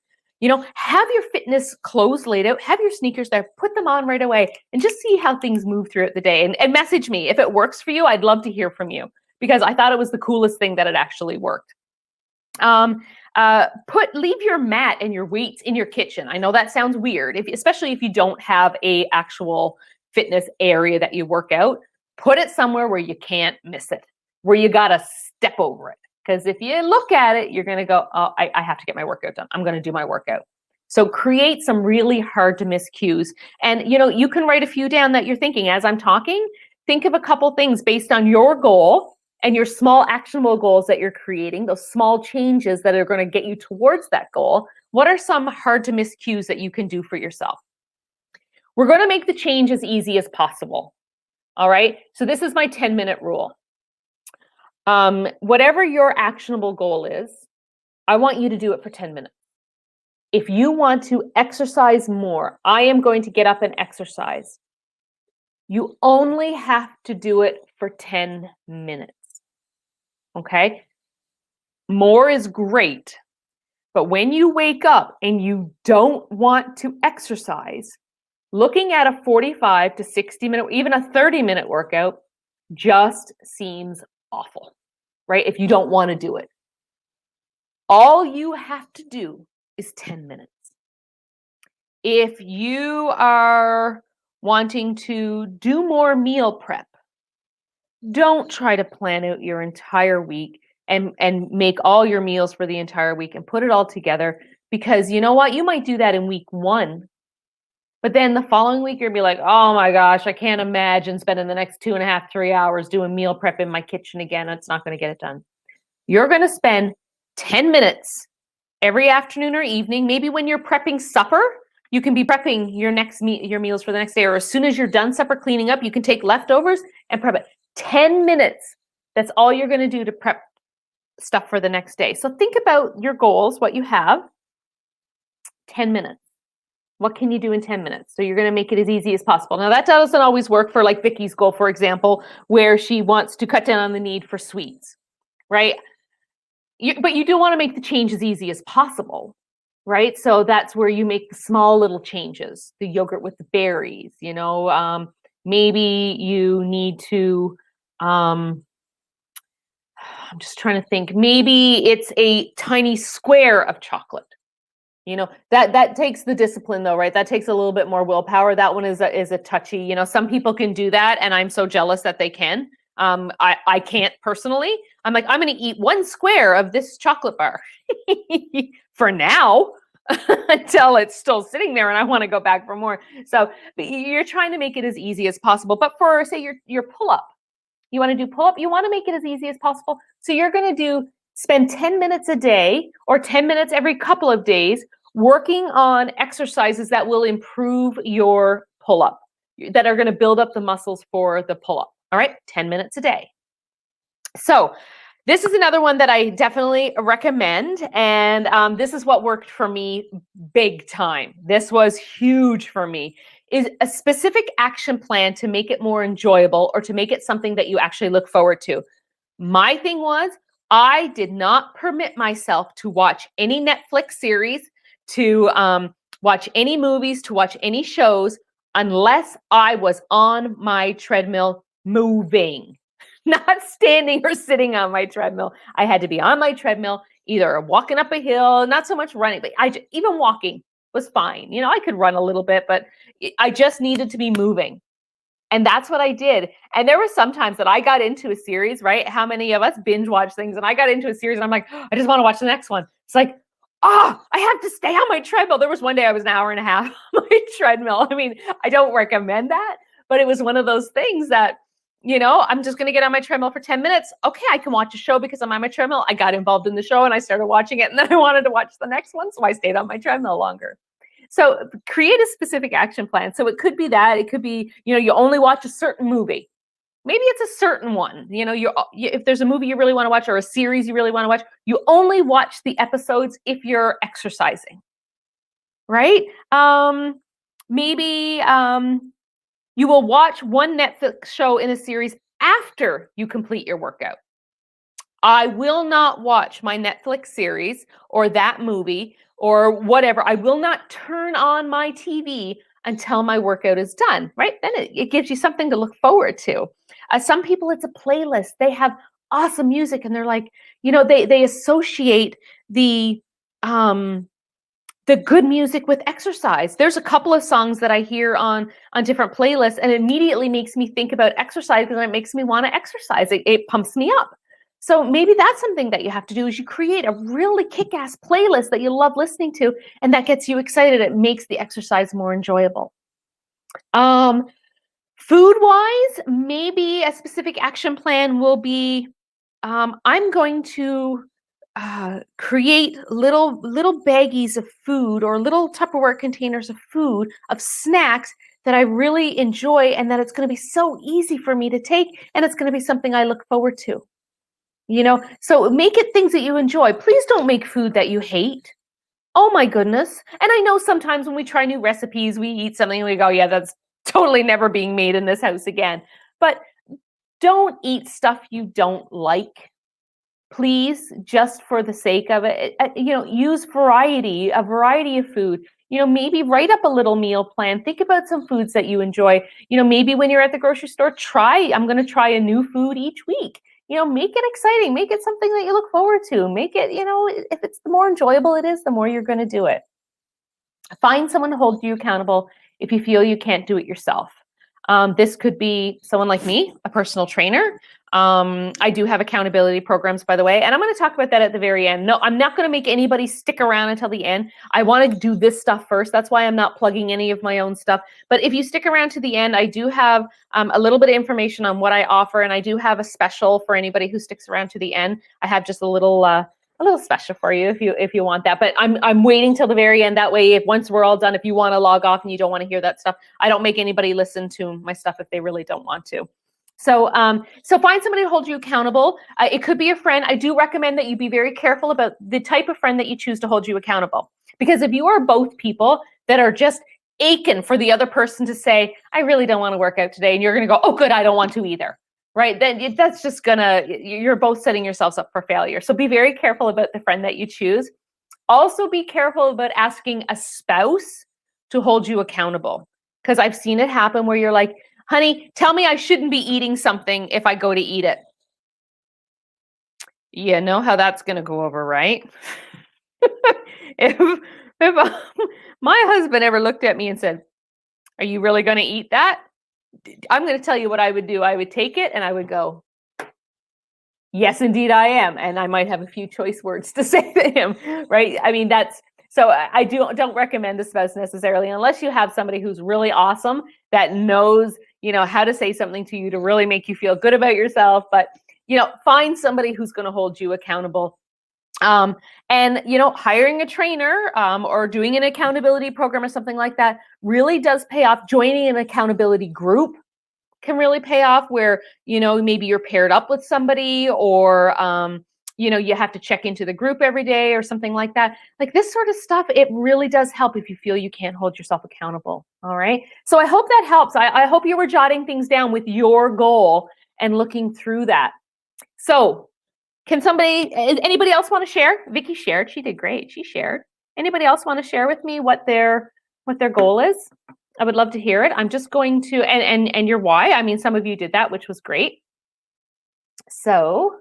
have your fitness clothes laid out, have your sneakers there, put them on right away, and just see how things move throughout the day. And message me if it works for you. I'd love to hear from you because I thought it was the coolest thing that it actually worked. Leave your mat and your weights in your kitchen. I know that sounds weird, especially if you don't have a actual fitness area that you work out. Put it somewhere where you can't miss it, where you got to step over it. Because if you look at it, you're going to go, oh, I have to get my workout done. I'm going to do my workout. So create some really hard to miss cues. And, you can write a few down that you're thinking as I'm talking. Think of a couple things based on your goal and your small actionable goals that you're creating, those small changes that are going to get you towards that goal. What are some hard to miss cues that you can do for yourself? We're going to make the change as easy as possible. All right. So this is my 10-minute rule. Whatever your actionable goal is, I want you to do it for 10 minutes. If you want to exercise more, I am going to get up and exercise. You only have to do it for 10 minutes. Okay? More is great. But when you wake up and you don't want to exercise, looking at a 45 to 60 minute, even a 30-minute workout just seems awful, right? If you don't want to do it. All you have to do is 10 minutes. If you are wanting to do more meal prep, don't try to plan out your entire week and make all your meals for the entire week and put it all together, because you know what? You might do that in week 1. But then the following week, you'll be like, oh my gosh, I can't imagine spending the next 2.5, 3 hours doing meal prep in my kitchen again. It's not going to get it done. You're going to spend 10 minutes every afternoon or evening. Maybe when you're prepping supper, you can be prepping your meals for the next day. Or as soon as you're done supper cleaning up, you can take leftovers and prep it. 10 minutes. That's all you're going to do to prep stuff for the next day. So think about your goals, what you have. 10 minutes. What can you do in 10 minutes? So you're going to make it as easy as possible. Now, that doesn't always work for like Vicky's goal, for example, where she wants to cut down on the need for sweets, right? But you do want to make the change as easy as possible, right? So that's where you make the small little changes, the yogurt with the berries, maybe you need to, I'm just trying to think, maybe it's a tiny square of chocolate. That takes the discipline though, right? That takes a little bit more willpower. That one is a touchy, some people can do that. And I'm so jealous that they can. I can't personally. I'm like, I'm going to eat 1 square of this chocolate bar for now until it's still sitting there and I want to go back for more. So you're trying to make it as easy as possible. But for say your pull-up, you want to do pull-up, you want to make it as easy as possible. So you're going to spend 10 minutes a day or 10 minutes every couple of days working on exercises that will improve your pull-up, that are going to build up the muscles for the pull-up. All right, 10 minutes a day. So this is another one that I definitely recommend. And this is what worked for me big time. This was huge for me, is a specific action plan to make it more enjoyable or to make it something that you actually look forward to. My thing was, I did not permit myself to watch any Netflix series, to watch any movies, to watch any shows, unless I was on my treadmill moving, not standing or sitting on my treadmill. I had to be on my treadmill, either walking up a hill, not so much running, but even walking was fine. I could run a little bit, but I just needed to be moving. And that's what I did. And there were some times that I got into a series, right? How many of us binge watch things? And I got into a series and I'm like, I just want to watch the next one. It's like, I have to stay on my treadmill. There was one day I was an hour and a half on my treadmill. I mean, I don't recommend that, but it was one of those things that, I'm just going to get on my treadmill for 10 minutes. Okay, I can watch a show because I'm on my treadmill. I got involved in the show and I started watching it, and then I wanted to watch the next one, so I stayed on my treadmill longer. So create a specific action plan. So it could be that. It could be, you only watch a certain movie. Maybe it's a certain one. If there's a movie you really want to watch or a series you really want to watch, you only watch the episodes if you're exercising, right? Maybe you will watch one Netflix show in a series after you complete your workout. I will not watch my Netflix series or that movie or whatever. I will not turn on my TV until my workout is done, right? Then it gives you something to look forward to. Some people, it's a playlist. They have awesome music and they're like, they associate the good music with exercise. There's a couple of songs that I hear on different playlists and it immediately makes me think about exercise because it makes me want to exercise. It pumps me up. So maybe that's something that you have to do is you create a really kick-ass playlist that you love listening to and that gets you excited. It makes the exercise more enjoyable. Food-wise, maybe a specific action plan will be, I'm going to create little baggies of food or little Tupperware containers of food, of snacks that I really enjoy and that it's going to be so easy for me to take and it's going to be something I look forward to. So make it things that you enjoy. Please don't make food that you hate. Oh my goodness. And I know sometimes when we try new recipes, we eat something and we go, yeah, that's totally never being made in this house again. But don't eat stuff you don't like. Please, just for the sake of it, use a variety of food. Maybe write up a little meal plan. Think about some foods that you enjoy. Maybe when you're at the grocery store, I'm going to try a new food each week. Make it exciting. Make it something that you look forward to. Make it, if it's the more enjoyable it is, the more you're going to do it. Find someone to hold you accountable if you feel you can't do it yourself. This could be someone like me, a personal trainer. I do have accountability programs, by the way, and I'm going to talk about that at the very end. No, I'm not going to make anybody stick around until the end. I want to do this stuff first. That's why I'm not plugging any of my own stuff. But if you stick around to the end, I do have a little bit of information on what I offer, and I do have a special for anybody who sticks around to the end. I have just a little special for you if you want that. But I'm waiting till the very end. That way, if once we're all done, if you want to log off and you don't want to hear that stuff, I don't make anybody listen to my stuff if they really don't want to. So find somebody to hold you accountable. It could be a friend. I do recommend that you be very careful about the type of friend that you choose to hold you accountable. Because if you are both people that are just aching for the other person to say, I really don't want to work out today, and you're going to go, oh, good, I don't want to either. Right? Then that's just you're both setting yourselves up for failure. So be very careful about the friend that you choose. Also be careful about asking a spouse to hold you accountable. Because I've seen it happen where you're like, honey, tell me I shouldn't be eating something if I go to eat it. You know how that's going to go over, right? if my husband ever looked at me and said, are you really going to eat that? I'm going to tell you what I would do. I would take it and I would go, yes, indeed I am. And I might have a few choice words to say to him, right? I mean, so I don't recommend a spouse necessarily, unless you have somebody who's really awesome that knows, how to say something to you to really make you feel good about yourself. But, find somebody who's going to hold you accountable. And, hiring a trainer or doing an accountability program or something like that really does pay off. Joining an accountability group can really pay off where, maybe you're paired up with somebody or, you have to check into the group every day or something like that. Like this sort of stuff, it really does help if you feel you can't hold yourself accountable. All right. So I hope that helps. I hope you were jotting things down with your goal and looking through that. So anybody else want to share? Vicky shared. She did great. She shared. Anybody else want to share with me what their goal is? I would love to hear it. I'm just going to, and your why. I mean, some of you did that, which was great. So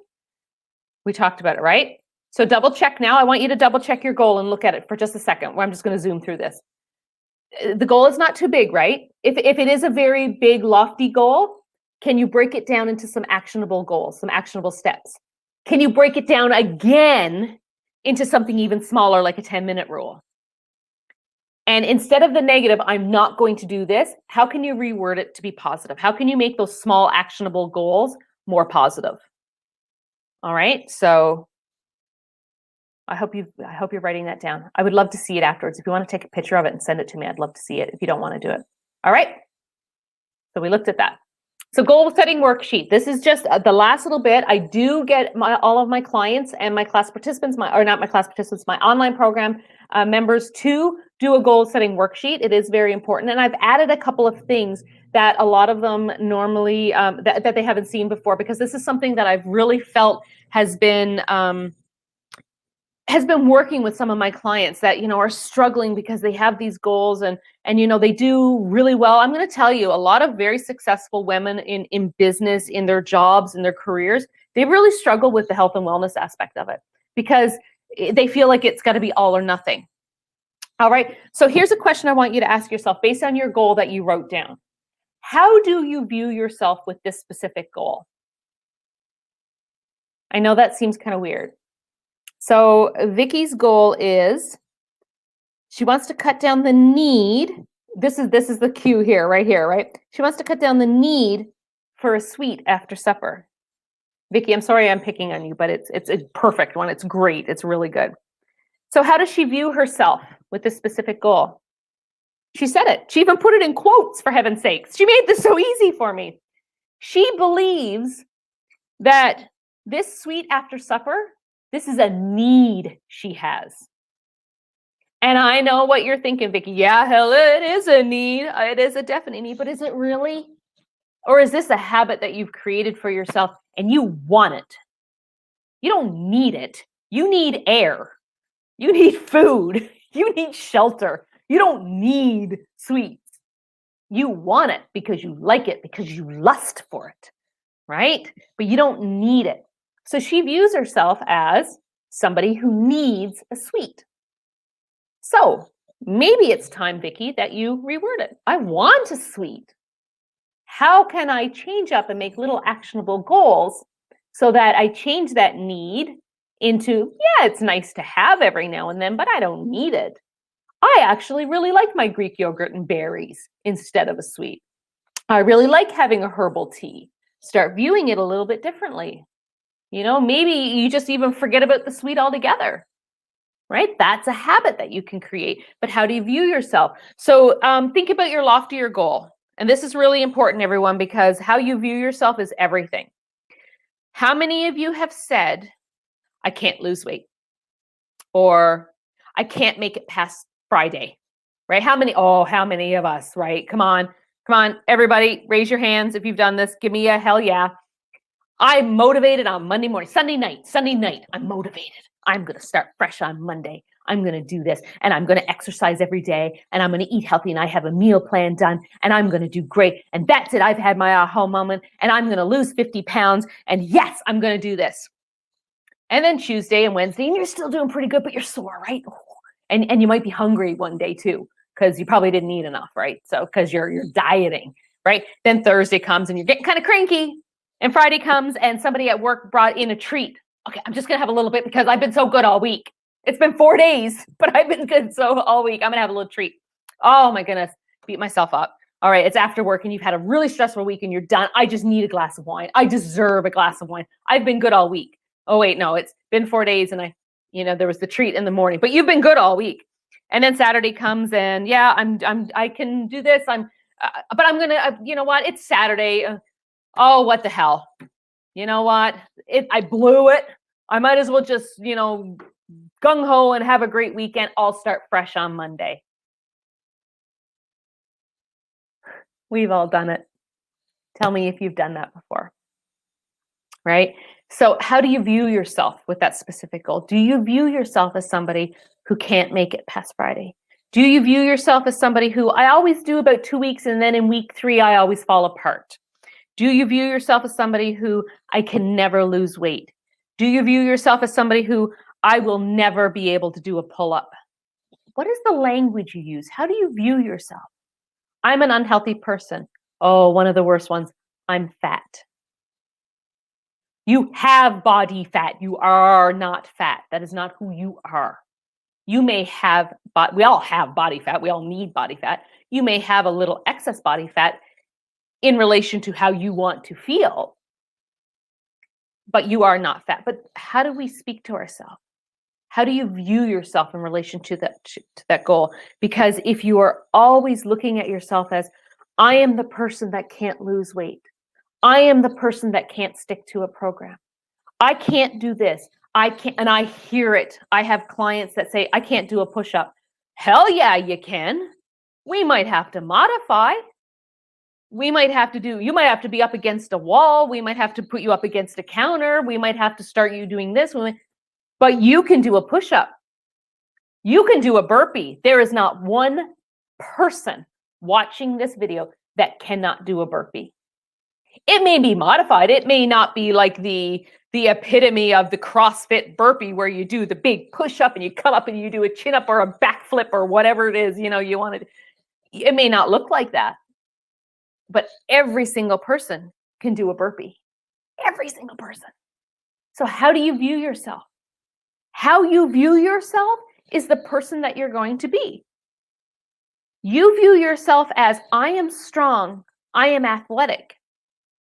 we talked about it, right? So double check now. I want you to double check your goal and look at it for just a second. I'm just going to zoom through this. the goal is not too big, right? If it is a very big, lofty goal, can you break it down into some actionable goals, some actionable steps? Can you break it down again into something even smaller, like a 10-minute rule? And instead of the negative, I'm not going to do this, how can you reword it to be positive? How can you make those small actionable goals more positive? All right, so I hope you're writing that down. I would love to see it afterwards. If you want to take a picture of it and send it to me, I'd love to see it if you don't want to do it. All right, so we looked at that. So goal setting worksheet. This is just the last little bit. I do get all of my clients and my class participants, my online program members to do a goal setting worksheet. It is very important. And I've added a couple of things that a lot of them normally, that they haven't seen before, because this is something that I've really felt has been working with some of my clients that, are struggling because they have these goals and they do really well. I'm going to tell you, a lot of very successful women in business, in their jobs, in their careers, they really struggle with the health and wellness aspect of it because they feel like it's got to be all or nothing. All right. So here's a question I want you to ask yourself based on your goal that you wrote down. How do you view yourself with this specific goal? I know that seems kind of weird. So Vicky's goal is she wants to cut down the need. This is the cue here, right here, right? She wants to cut down the need for a sweet after supper. Vicky, I'm sorry I'm picking on you, but it's a perfect one. It's great. It's really good. So how does she view herself with this specific goal? She said it. She even put it in quotes, for heaven's sakes. She made this so easy for me. She believes that this sweet after supper, this is a need she has. And I know what you're thinking, Vicki. Yeah, hell, it is a need. It is a definite need, but is it really? Or is this a habit that you've created for yourself and you want it? You don't need it. You need air. You need food. You need shelter. You don't need sweets. You want it because you like it, because you lust for it, right? But you don't need it. So she views herself as somebody who needs a sweet. So maybe it's time, Vicki, that you reword it. I want a sweet. How can I change up and make little actionable goals so that I change that need into, yeah, it's nice to have every now and then, but I don't need it. I actually really like my Greek yogurt and berries instead of a sweet. I really like having a herbal tea. Start viewing it a little bit differently. Maybe you just even forget about the sweet altogether, right? That's a habit that you can create. But how do you view yourself? So think about your loftier goal. And this is really important, everyone, because how you view yourself is everything. How many of you have said, I can't lose weight, or I can't make it past Friday, right? How many of us, right? Come on, everybody, raise your hands if you've done this. Give me a hell yeah. I'm motivated on Monday morning, Sunday night, I'm motivated. I'm going to start fresh on Monday. I'm going to do this, and I'm going to exercise every day, and I'm going to eat healthy, and I have a meal plan done, and I'm going to do great. And that's it. I've had my aha moment, and I'm going to lose 50 pounds. And yes, I'm going to do this. And then Tuesday and Wednesday, and you're still doing pretty good, but you're sore, right? And you might be hungry one day too, because you probably didn't eat enough, right? So because you're dieting, right? Then Thursday comes and you're getting kind of cranky, and Friday comes and somebody at work brought in a treat. Okay, I'm just gonna have a little bit because I've been so good all week. It's been 4 days, but I've been good so all week. I'm gonna have a little treat. Oh my goodness, beat myself up. All right, it's after work and you've had a really stressful week and you're done. I just need a glass of wine. I deserve a glass of wine. I've been good all week. Oh wait, no, it's been 4 days and there was the treat in the morning, but you've been good all week. And then Saturday comes and yeah, I can do this. But I'm gonna, you know what? It's Saturday. Oh, what the hell? You know what? I blew it. I might as well just, gung-ho and have a great weekend. I'll start fresh on Monday. We've all done it. Tell me if you've done that before, right? So how do you view yourself with that specific goal? Do you view yourself as somebody who can't make it past Friday? Do you view yourself as somebody who I always do about 2 weeks and then in week 3, I always fall apart? Do you view yourself as somebody who I can never lose weight? Do you view yourself as somebody who I will never be able to do a pull-up? What is the language you use? How do you view yourself? I'm an unhealthy person. Oh, one of the worst ones. I'm fat. You have body fat. You are not fat. That is not who you are. You may have, we all have body fat. We all need body fat. You may have a little excess body fat in relation to how you want to feel, but you are not fat. But how do we speak to ourselves? How do you view yourself in relation to that goal? Because if you are always looking at yourself as, I am the person that can't lose weight. I am the person that can't stick to a program. I can't do this. I can't, and I hear it. I have clients that say, I can't do a push-up. Hell yeah, you can. We might have to modify. You might have to be up against a wall. We might have to put you up against a counter. We might have to start you doing this. But you can do a push-up. You can do a burpee. There is not one person watching this video that cannot do a burpee. It may be modified. It may not be like the epitome of the CrossFit burpee where you do the big push-up and you come up and you do a chin-up or a backflip or whatever it is, you want to. It may not look like that, but every single person can do a burpee. Every single person. So how do you view yourself? How you view yourself is the person that you're going to be. You view yourself as, I am strong, I am athletic.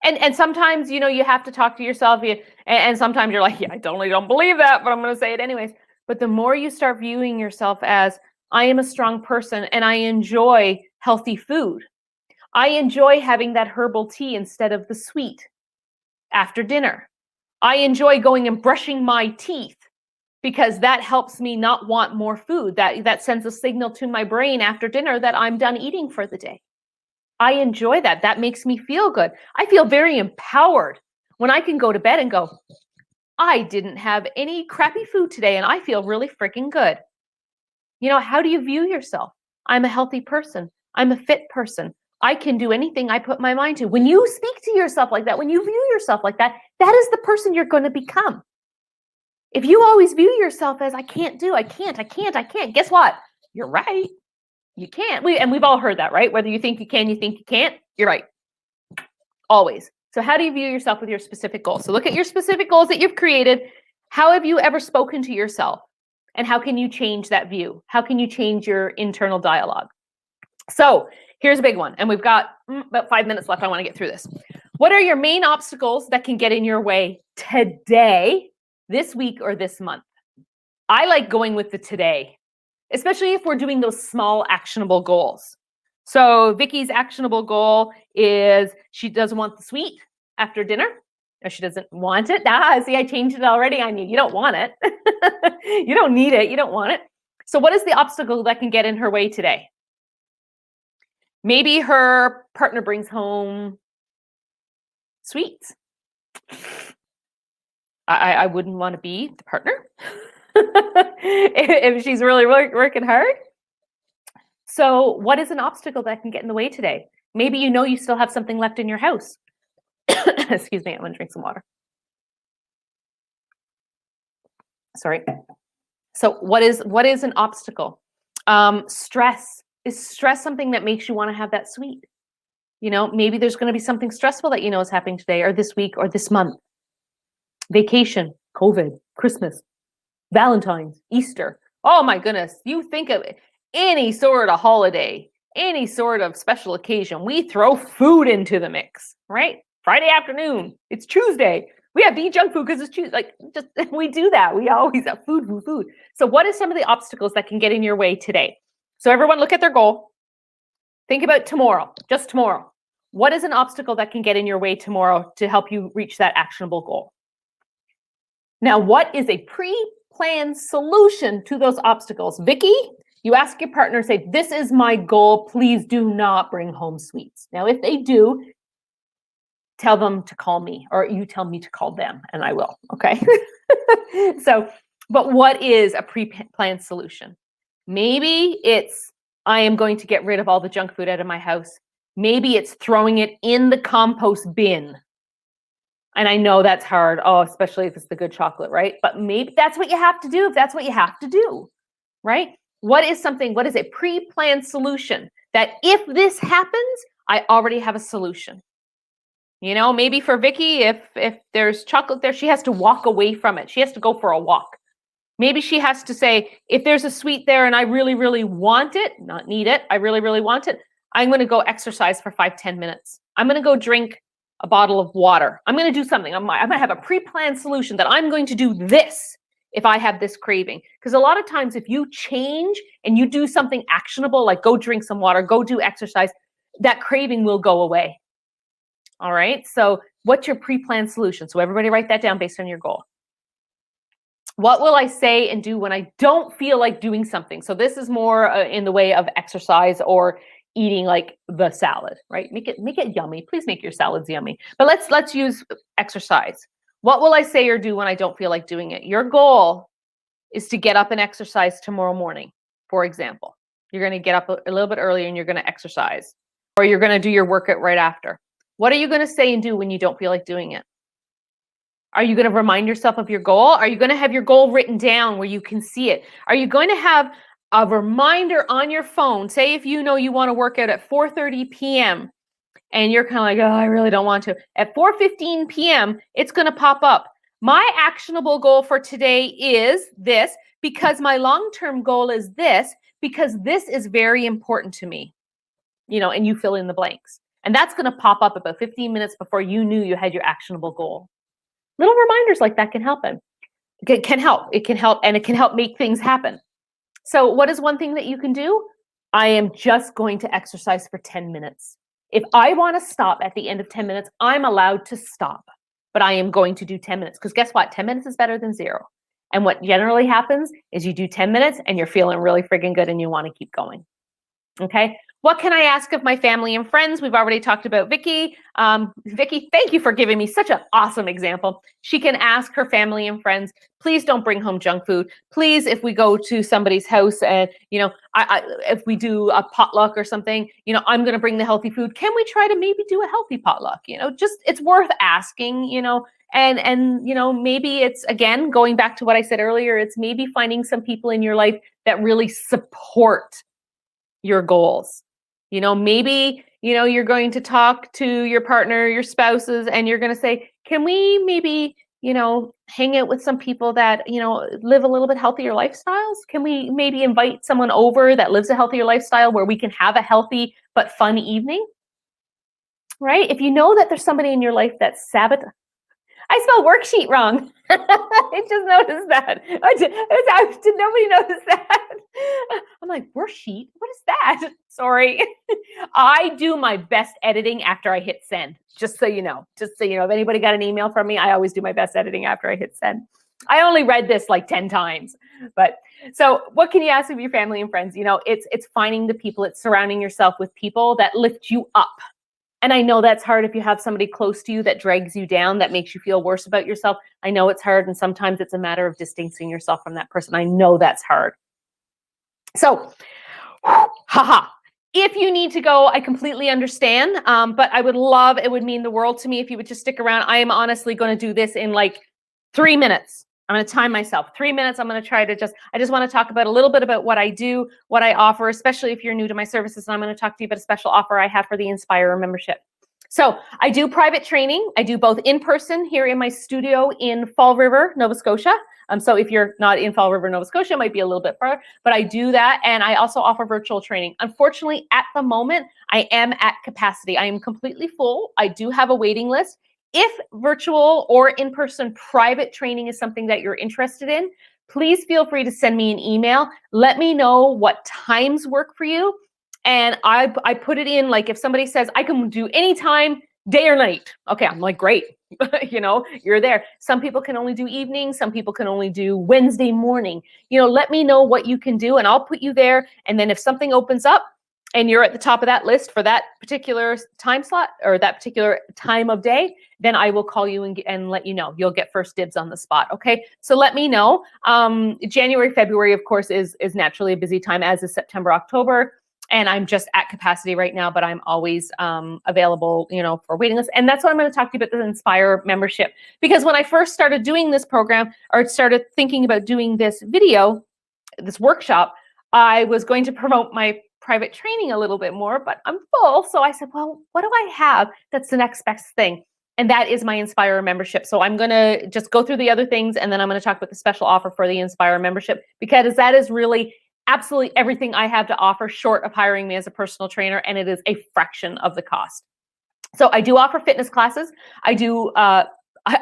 And sometimes, you have to talk to yourself, and sometimes you're like, yeah, I totally don't believe that, but I'm going to say it anyways. But the more you start viewing yourself as, I am a strong person and I enjoy healthy food. I enjoy having that herbal tea instead of the sweet after dinner. I enjoy going and brushing my teeth because that helps me not want more food. That sends a signal to my brain after dinner that I'm done eating for the day. I enjoy that. That makes me feel good. I feel very empowered when I can go to bed and go, I didn't have any crappy food today and I feel really freaking good. How do you view yourself? I'm a healthy person. I'm a fit person. I can do anything I put my mind to. When you speak to yourself like that, when you view yourself like that, that is the person you're going to become. If you always view yourself as, I can't, guess what? You're right. You can't. We've all heard that, right? Whether you think you can, you think you can't, you're right. Always. So how do you view yourself with your specific goals? So look at your specific goals that you've created. How have you ever spoken to yourself? And how can you change that view? How can you change your internal dialogue? So here's a big one. And we've got about 5 minutes left. I want to get through this. What are your main obstacles that can get in your way today, this week, or this month? I like going with the today, especially if we're doing those small actionable goals. So Vicky's actionable goal is she doesn't want the sweet after dinner, or she doesn't want it. See, I changed it already on you. You don't want it. You don't need it. You don't want it. So what is the obstacle that can get in her way today? Maybe her partner brings home sweets. I wouldn't want to be the partner if she's really working hard. So what is an obstacle that can get in the way today? Maybe you still have something left in your house. Excuse me, I'm going to drink some water. Sorry. So what is an obstacle? Stress. Is stress something that makes you want to have that sweet? Maybe there's going to be something stressful that is happening today or this week or this month. Vacation, COVID, Christmas, Valentine's, Easter. Oh my goodness. You think of any sort of holiday, any sort of special occasion, we throw food into the mix, right? Friday afternoon, it's Tuesday. We have to eat junk food because it's Tuesday. We do that. We always have food. So what is some of the obstacles that can get in your way today? So everyone look at their goal. Think about tomorrow, just tomorrow. What is an obstacle that can get in your way tomorrow to help you reach that actionable goal? Now, what is a pre-planned solution to those obstacles? Vicky, you ask your partner, say, this is my goal. Please do not bring home sweets. Now, if they do, tell them to call me, or you tell me to call them, and I will, okay? But what is a pre-planned solution? Maybe it's, I am going to get rid of all the junk food out of my house. Maybe it's throwing it in the compost bin. And I know that's hard. Oh, especially if it's the good chocolate, right? But maybe that's what you have to do if that's what you have to do, right? What is a pre-planned solution that if this happens, I already have a solution? You know, maybe for Vicky, if there's chocolate there, she has to walk away from it. She has to go for a walk. Maybe she has to say, if there's a sweet there and I really, really want it, not need it, I really, really want it, I'm going to go exercise for 5-10 minutes. I'm going to go drink a bottle of water. I'm going to do something. I'm going to have a pre-planned solution that I'm going to do this if I have this craving. Because a lot of times if you change and you do something actionable, like go drink some water, go do exercise, that craving will go away. All right. So what's your pre-planned solution? So everybody write that down based on your goal. What will I say and do when I don't feel like doing something? So this is more in the way of exercise or eating like the salad, right? Make it yummy. Please make your salads yummy. But let's use exercise. What will I say or do when I don't feel like doing it? Your goal is to get up and exercise tomorrow morning, for example. You're going to get up a little bit earlier and you're going to exercise, or you're going to do your workout right after. What are you going to say and do when you don't feel like doing it? Are you going to remind yourself of your goal? Are you going to have your goal written down where you can see it? Are you going to have a reminder on your phone? Say if you know you want to work out at 4:30 p.m. and you're kind of like, oh, I really don't want to. At 4:15 p.m., it's going to pop up. My actionable goal for today is this, because my long-term goal is this, because this is very important to me. You know, and you fill in the blanks. And that's going to pop up about 15 minutes before you knew you had your actionable goal. Little reminders like that can help. It can help, and it can help make things happen. So what is one thing that you can do? I am just going to exercise for 10 minutes. If I want to stop at the end of 10 minutes, I'm allowed to stop, but I am going to do 10 minutes, because guess what? 10 minutes is better than 0. And what generally happens is you do 10 minutes and you're feeling really friggin' good and you want to keep going. Okay. What can I ask of my family and friends? We've already talked about Vicky. Vicky, thank you for giving me such an awesome example. She can ask her family and friends, please don't bring home junk food. Please, if we go to somebody's house and, you know, if we do a potluck or something, you know, I'm going to bring the healthy food. Can we try to maybe do a healthy potluck? You know, just, it's worth asking, you know, and, you know, maybe it's, again, going back to what I said earlier, it's maybe finding some people in your life that really support your goals. You know, maybe, you know, you're going to talk to your partner, your spouses, and you're going to say, can we maybe, you know, hang out with some people that, you know, live a little bit healthier lifestyles? Can we maybe invite someone over that lives a healthier lifestyle where we can have a healthy but fun evening? Right? If you know that there's somebody in your life that's I spelled worksheet wrong. I just noticed that. Did nobody notice that? I'm like, worksheet? What is that? Sorry. I do my best editing after I hit send. Just so you know. Just so you know. If anybody got an email from me, I always do my best editing after I hit send. I only read this like 10 times. But so what can you ask of your family and friends? You know, it's finding the people. It's surrounding yourself with people that lift you up. And I know that's hard if you have somebody close to you that drags you down, that makes you feel worse about yourself. I know it's hard, and sometimes it's a matter of distancing yourself from that person. I know that's hard. So, if you need to go, I completely understand, but I would love, it would mean the world to me if you would just stick around. I am honestly going to do this in like 3 minutes. I'm going to time myself. 3 minutes. I'm going to try to I just want to talk about a little bit about what I do, what I offer, especially if you're new to my services. And I'm going to talk to you about a special offer I have for the Inspire membership. So I do private training. I do both in person here in my studio in Fall River, Nova Scotia. So if you're not in Fall River, Nova Scotia, it might be a little bit far, but I do that. And I also offer virtual training. Unfortunately, at the moment, I am at capacity. I am completely full. I do have a waiting list. If virtual or in-person private training is something that you're interested in, please feel free to send me an email. Let me know what times work for you. And I put it in, like if somebody says, I can do any time, day or night. Okay, I'm like, great. You know, you're there. Some people can only do evening. Some people can only do Wednesday morning. You know, let me know what you can do and I'll put you there. And then if something opens up and you're at the top of that list for that particular time slot or that particular time of day, then I will call you and let you know. You'll get first dibs on the spot. Okay, so let me know. January, February, of course, is naturally a busy time, as is September, October. And I'm just at capacity right now, but I'm always available, you know, for waiting lists. And that's why I'm going to talk to you about the Inspire membership. Because when I first started doing this program or started thinking about doing this video, this workshop, I was going to promote my private training a little bit more, but I'm full. So I said, well, what do I have that's the next best thing? And that is my Inspire membership. So I'm going to just go through the other things, and then I'm going to talk about the special offer for the Inspire membership, because that is really absolutely everything I have to offer short of hiring me as a personal trainer, and it is a fraction of the cost. So I do offer fitness classes. I do,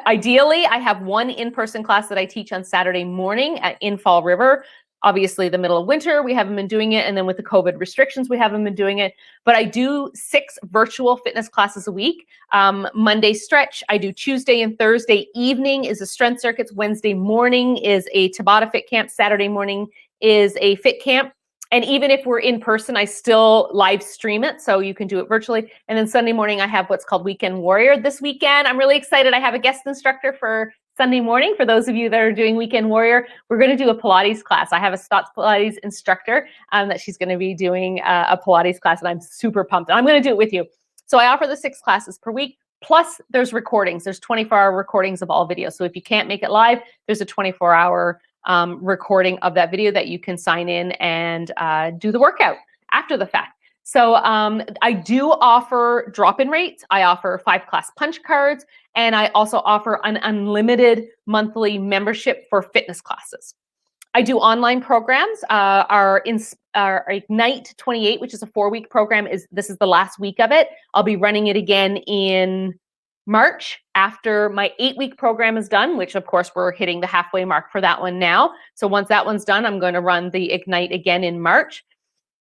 ideally, I have one in-person class that I teach on Saturday morning in Fall River. Obviously, the middle of winter, we haven't been doing it. And then with the COVID restrictions, we haven't been doing it. But I do 6 virtual fitness classes a week. Monday stretch. I do Tuesday and Thursday evening is a strength circuits. Wednesday morning is a Tabata fit camp. Saturday morning is a fit camp. And even if we're in person, I still live stream it, so you can do it virtually. And then Sunday morning, I have what's called Weekend Warrior. This weekend, I'm really excited. I have a guest instructor for Sunday morning. For those of you that are doing Weekend Warrior, we're going to do a Pilates class. I have a Stotts Pilates instructor that she's going to be doing a Pilates class, and I'm super pumped. And I'm going to do it with you. So I offer the 6 classes per week. Plus, there's recordings. There's 24-hour recordings of all videos. So if you can't make it live, there's a 24-hour recording of that video that you can sign in and do the workout after the fact. So I do offer drop-in rates. I offer 5-class punch cards, and I also offer an unlimited monthly membership for fitness classes. I do online programs. Our Ignite 28, which is a 4-week program, this is the last week of it. I'll be running it again in March after my 8-week program is done, which of course we're hitting the halfway mark for that one now. So once that one's done, I'm going to run the Ignite again in March.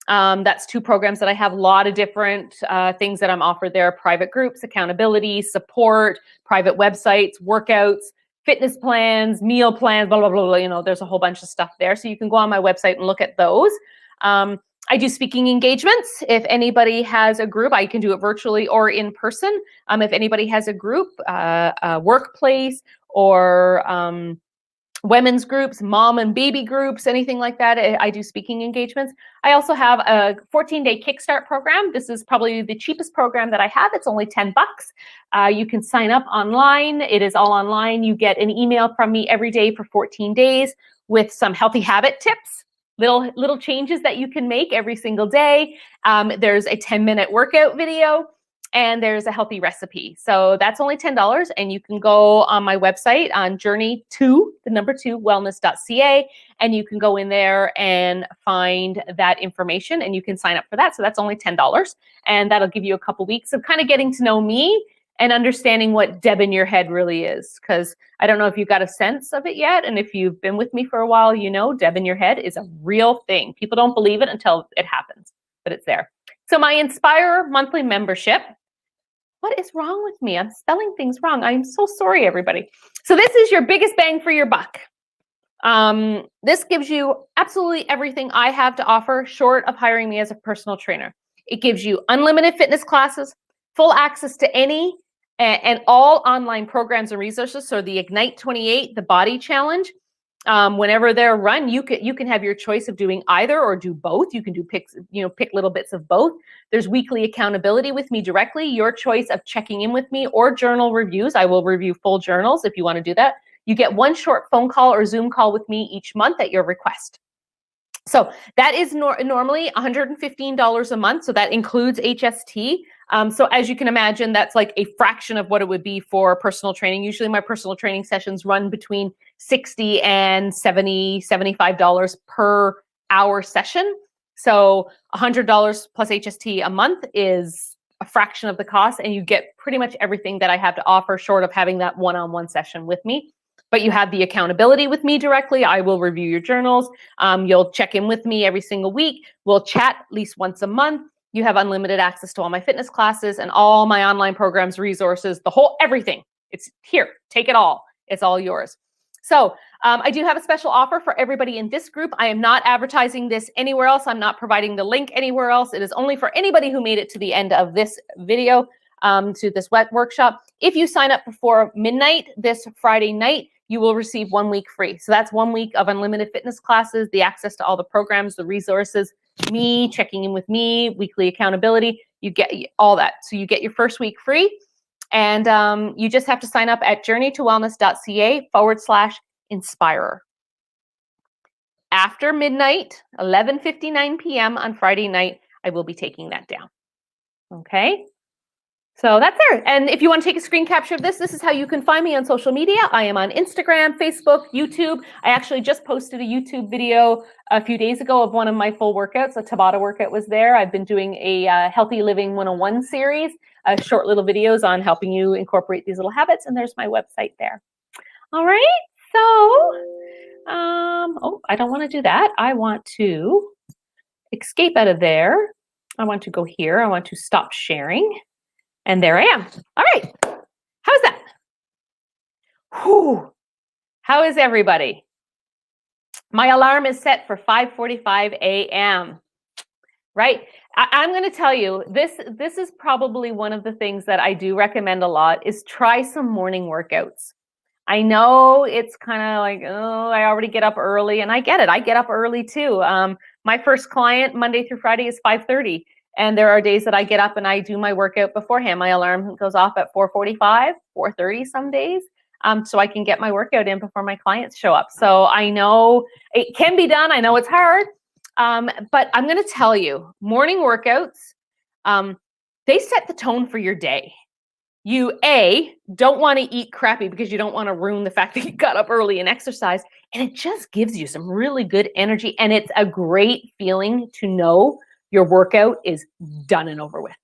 That's 2 programs that I have a lot of different things that I'm offered there: private groups, accountability, support, private websites, workouts, fitness plans, meal plans, blah, blah, blah, blah. You know, there's a whole bunch of stuff there. So you can go on my website and look at those. I do speaking engagements. If anybody has a group, I can do it virtually or in person. If anybody has a group, a workplace, or women's groups, mom and baby groups, anything like that, I do speaking engagements. I also have a 14-day Kickstart program. This is probably the cheapest program that I have. It's only $10. You can sign up online. It is all online. You get an email from me every day for 14 days with some healthy habit tips, little changes that you can make every single day. There's a 10-minute workout video, and there's a healthy recipe. So that's only $10, and you can go on my website on journey2wellness.ca, and you can go in there and find that information, and you can sign up for that. So that's only $10, and that'll give you a couple weeks of kind of getting to know me and understanding what Deb in your head really is. Because I don't know if you got a sense of it yet, and if you've been with me for a while, you know Deb in your head is a real thing. People don't believe it until it happens, but it's there. So my Inspire monthly membership. What is wrong with me? I'm spelling things wrong. I'm so sorry, everybody. So this is your biggest bang for your buck. This gives you absolutely everything I have to offer short of hiring me as a personal trainer. It gives you unlimited fitness classes, full access to any and all online programs and resources. So the Ignite 28, the Body Challenge, whenever they're run, you can have your choice of doing either or do both. You can do pick little bits of both. There's weekly accountability with me directly, your choice of checking in with me, or journal reviews. I will review full journals if you want to do that. You get 1 short phone call or Zoom call with me each month at your request. So that is normally $115 a month. So that includes HST. So as you can imagine, that's like a fraction of what it would be for personal training. Usually my personal training sessions run between $60 and $70, $75 per hour session. So $100 plus HST a month is a fraction of the cost, and you get pretty much everything that I have to offer short of having that one-on-one session with me. But you have the accountability with me directly. I will review your journals. You'll check in with me every single week. We'll chat at least once a month. You have unlimited access to all my fitness classes and all my online programs, resources, the whole everything. It's here. Take it all. It's all yours. So I do have a special offer for everybody in this group. I am not advertising this anywhere else. I'm not providing the link anywhere else. It is only for anybody who made it to the end of this video, to this workshop. If you sign up before midnight this Friday night, you will receive 1 week free. So that's 1 week of unlimited fitness classes, the access to all the programs, the resources, me checking in with me, weekly accountability. You get all that. So you get your first week free. And you just have to sign up at journey2wellness.ca/inspire. after midnight, 11:59 p.m. on Friday night, I will be taking that down. Okay? So that's there. And if you want to take a screen capture of this, this is how you can find me on social media. I am on Instagram, Facebook, YouTube. I actually just posted a YouTube video a few days ago of one of my full workouts. A Tabata workout was there. I've been doing a Healthy Living 101 series, short little videos on helping you incorporate these little habits. And there's my website there. All right. So, oh, I don't want to do that. I want to escape out of there. I want to go here. I want to stop sharing. And there I am. All right. How's that? Whew. How is everybody? My alarm is set for 5:45 a.m. Right? I'm going to tell you, this is probably one of the things that I do recommend a lot is try some morning workouts. I know it's kind of like, oh, I already get up early, and I get it. I get up early too. My first client Monday through Friday is 5:30. And there are days that I get up and I do my workout beforehand. My alarm goes off at 4:45, 4:30 some days, so I can get my workout in before my clients show up. So I know it can be done. I know it's hard, but I'm going to tell you, morning workouts, they set the tone for your day. You, don't want to eat crappy because you don't want to ruin the fact that you got up early and exercise. And it just gives you some really good energy. And it's a great feeling to know your workout is done and over with.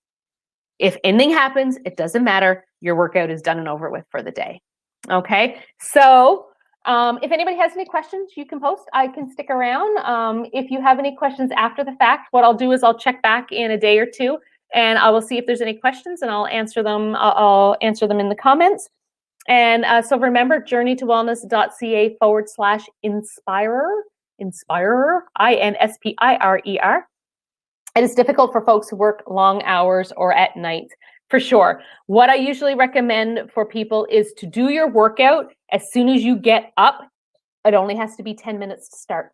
If anything happens, it doesn't matter. Your workout is done and over with for the day. Okay, so if anybody has any questions, you can post. I can stick around. If you have any questions after the fact, what I'll do is I'll check back in a day or two, and I will see if there's any questions, and I'll answer them. I'll answer them in the comments. And so remember, journeytowellness.ca/inspirer, INSPIRER. It is difficult for folks who work long hours or at night, for sure. What I usually recommend for people is to do your workout as soon as you get up. It only has to be 10 minutes to start,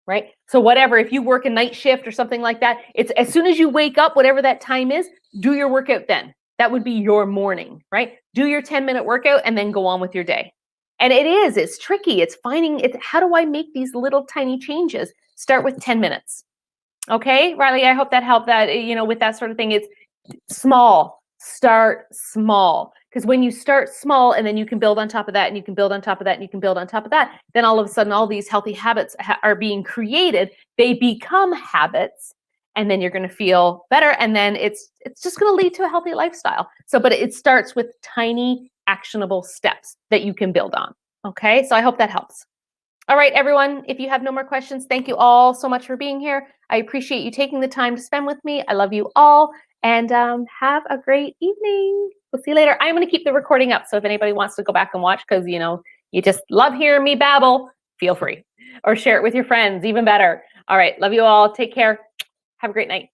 right? So whatever, if you work a night shift or something like that, it's as soon as you wake up, whatever that time is, do your workout then. That would be your morning, right? Do your 10-minute workout and then go on with your day. And it's tricky. It's finding how do I make these little tiny changes? Start with 10 minutes. Okay, Riley, I hope that helped that, with that sort of thing. It's small, start small. Because when you start small and then you can build on top of that and you can build on top of that and you can build on top of that, then all of a sudden all these healthy habits are being created. They become habits and then you're going to feel better. And then it's just going to lead to a healthy lifestyle. But it starts with tiny actionable steps that you can build on. Okay, so I hope that helps. All right, everyone, if you have no more questions, thank you all so much for being here. I appreciate you taking the time to spend with me. I love you all, and have a great evening. We'll see you later. I'm going to keep the recording up, so if anybody wants to go back and watch because, you just love hearing me babble, feel free. Or share it with your friends, even better. All right, love you all. Take care. Have a great night.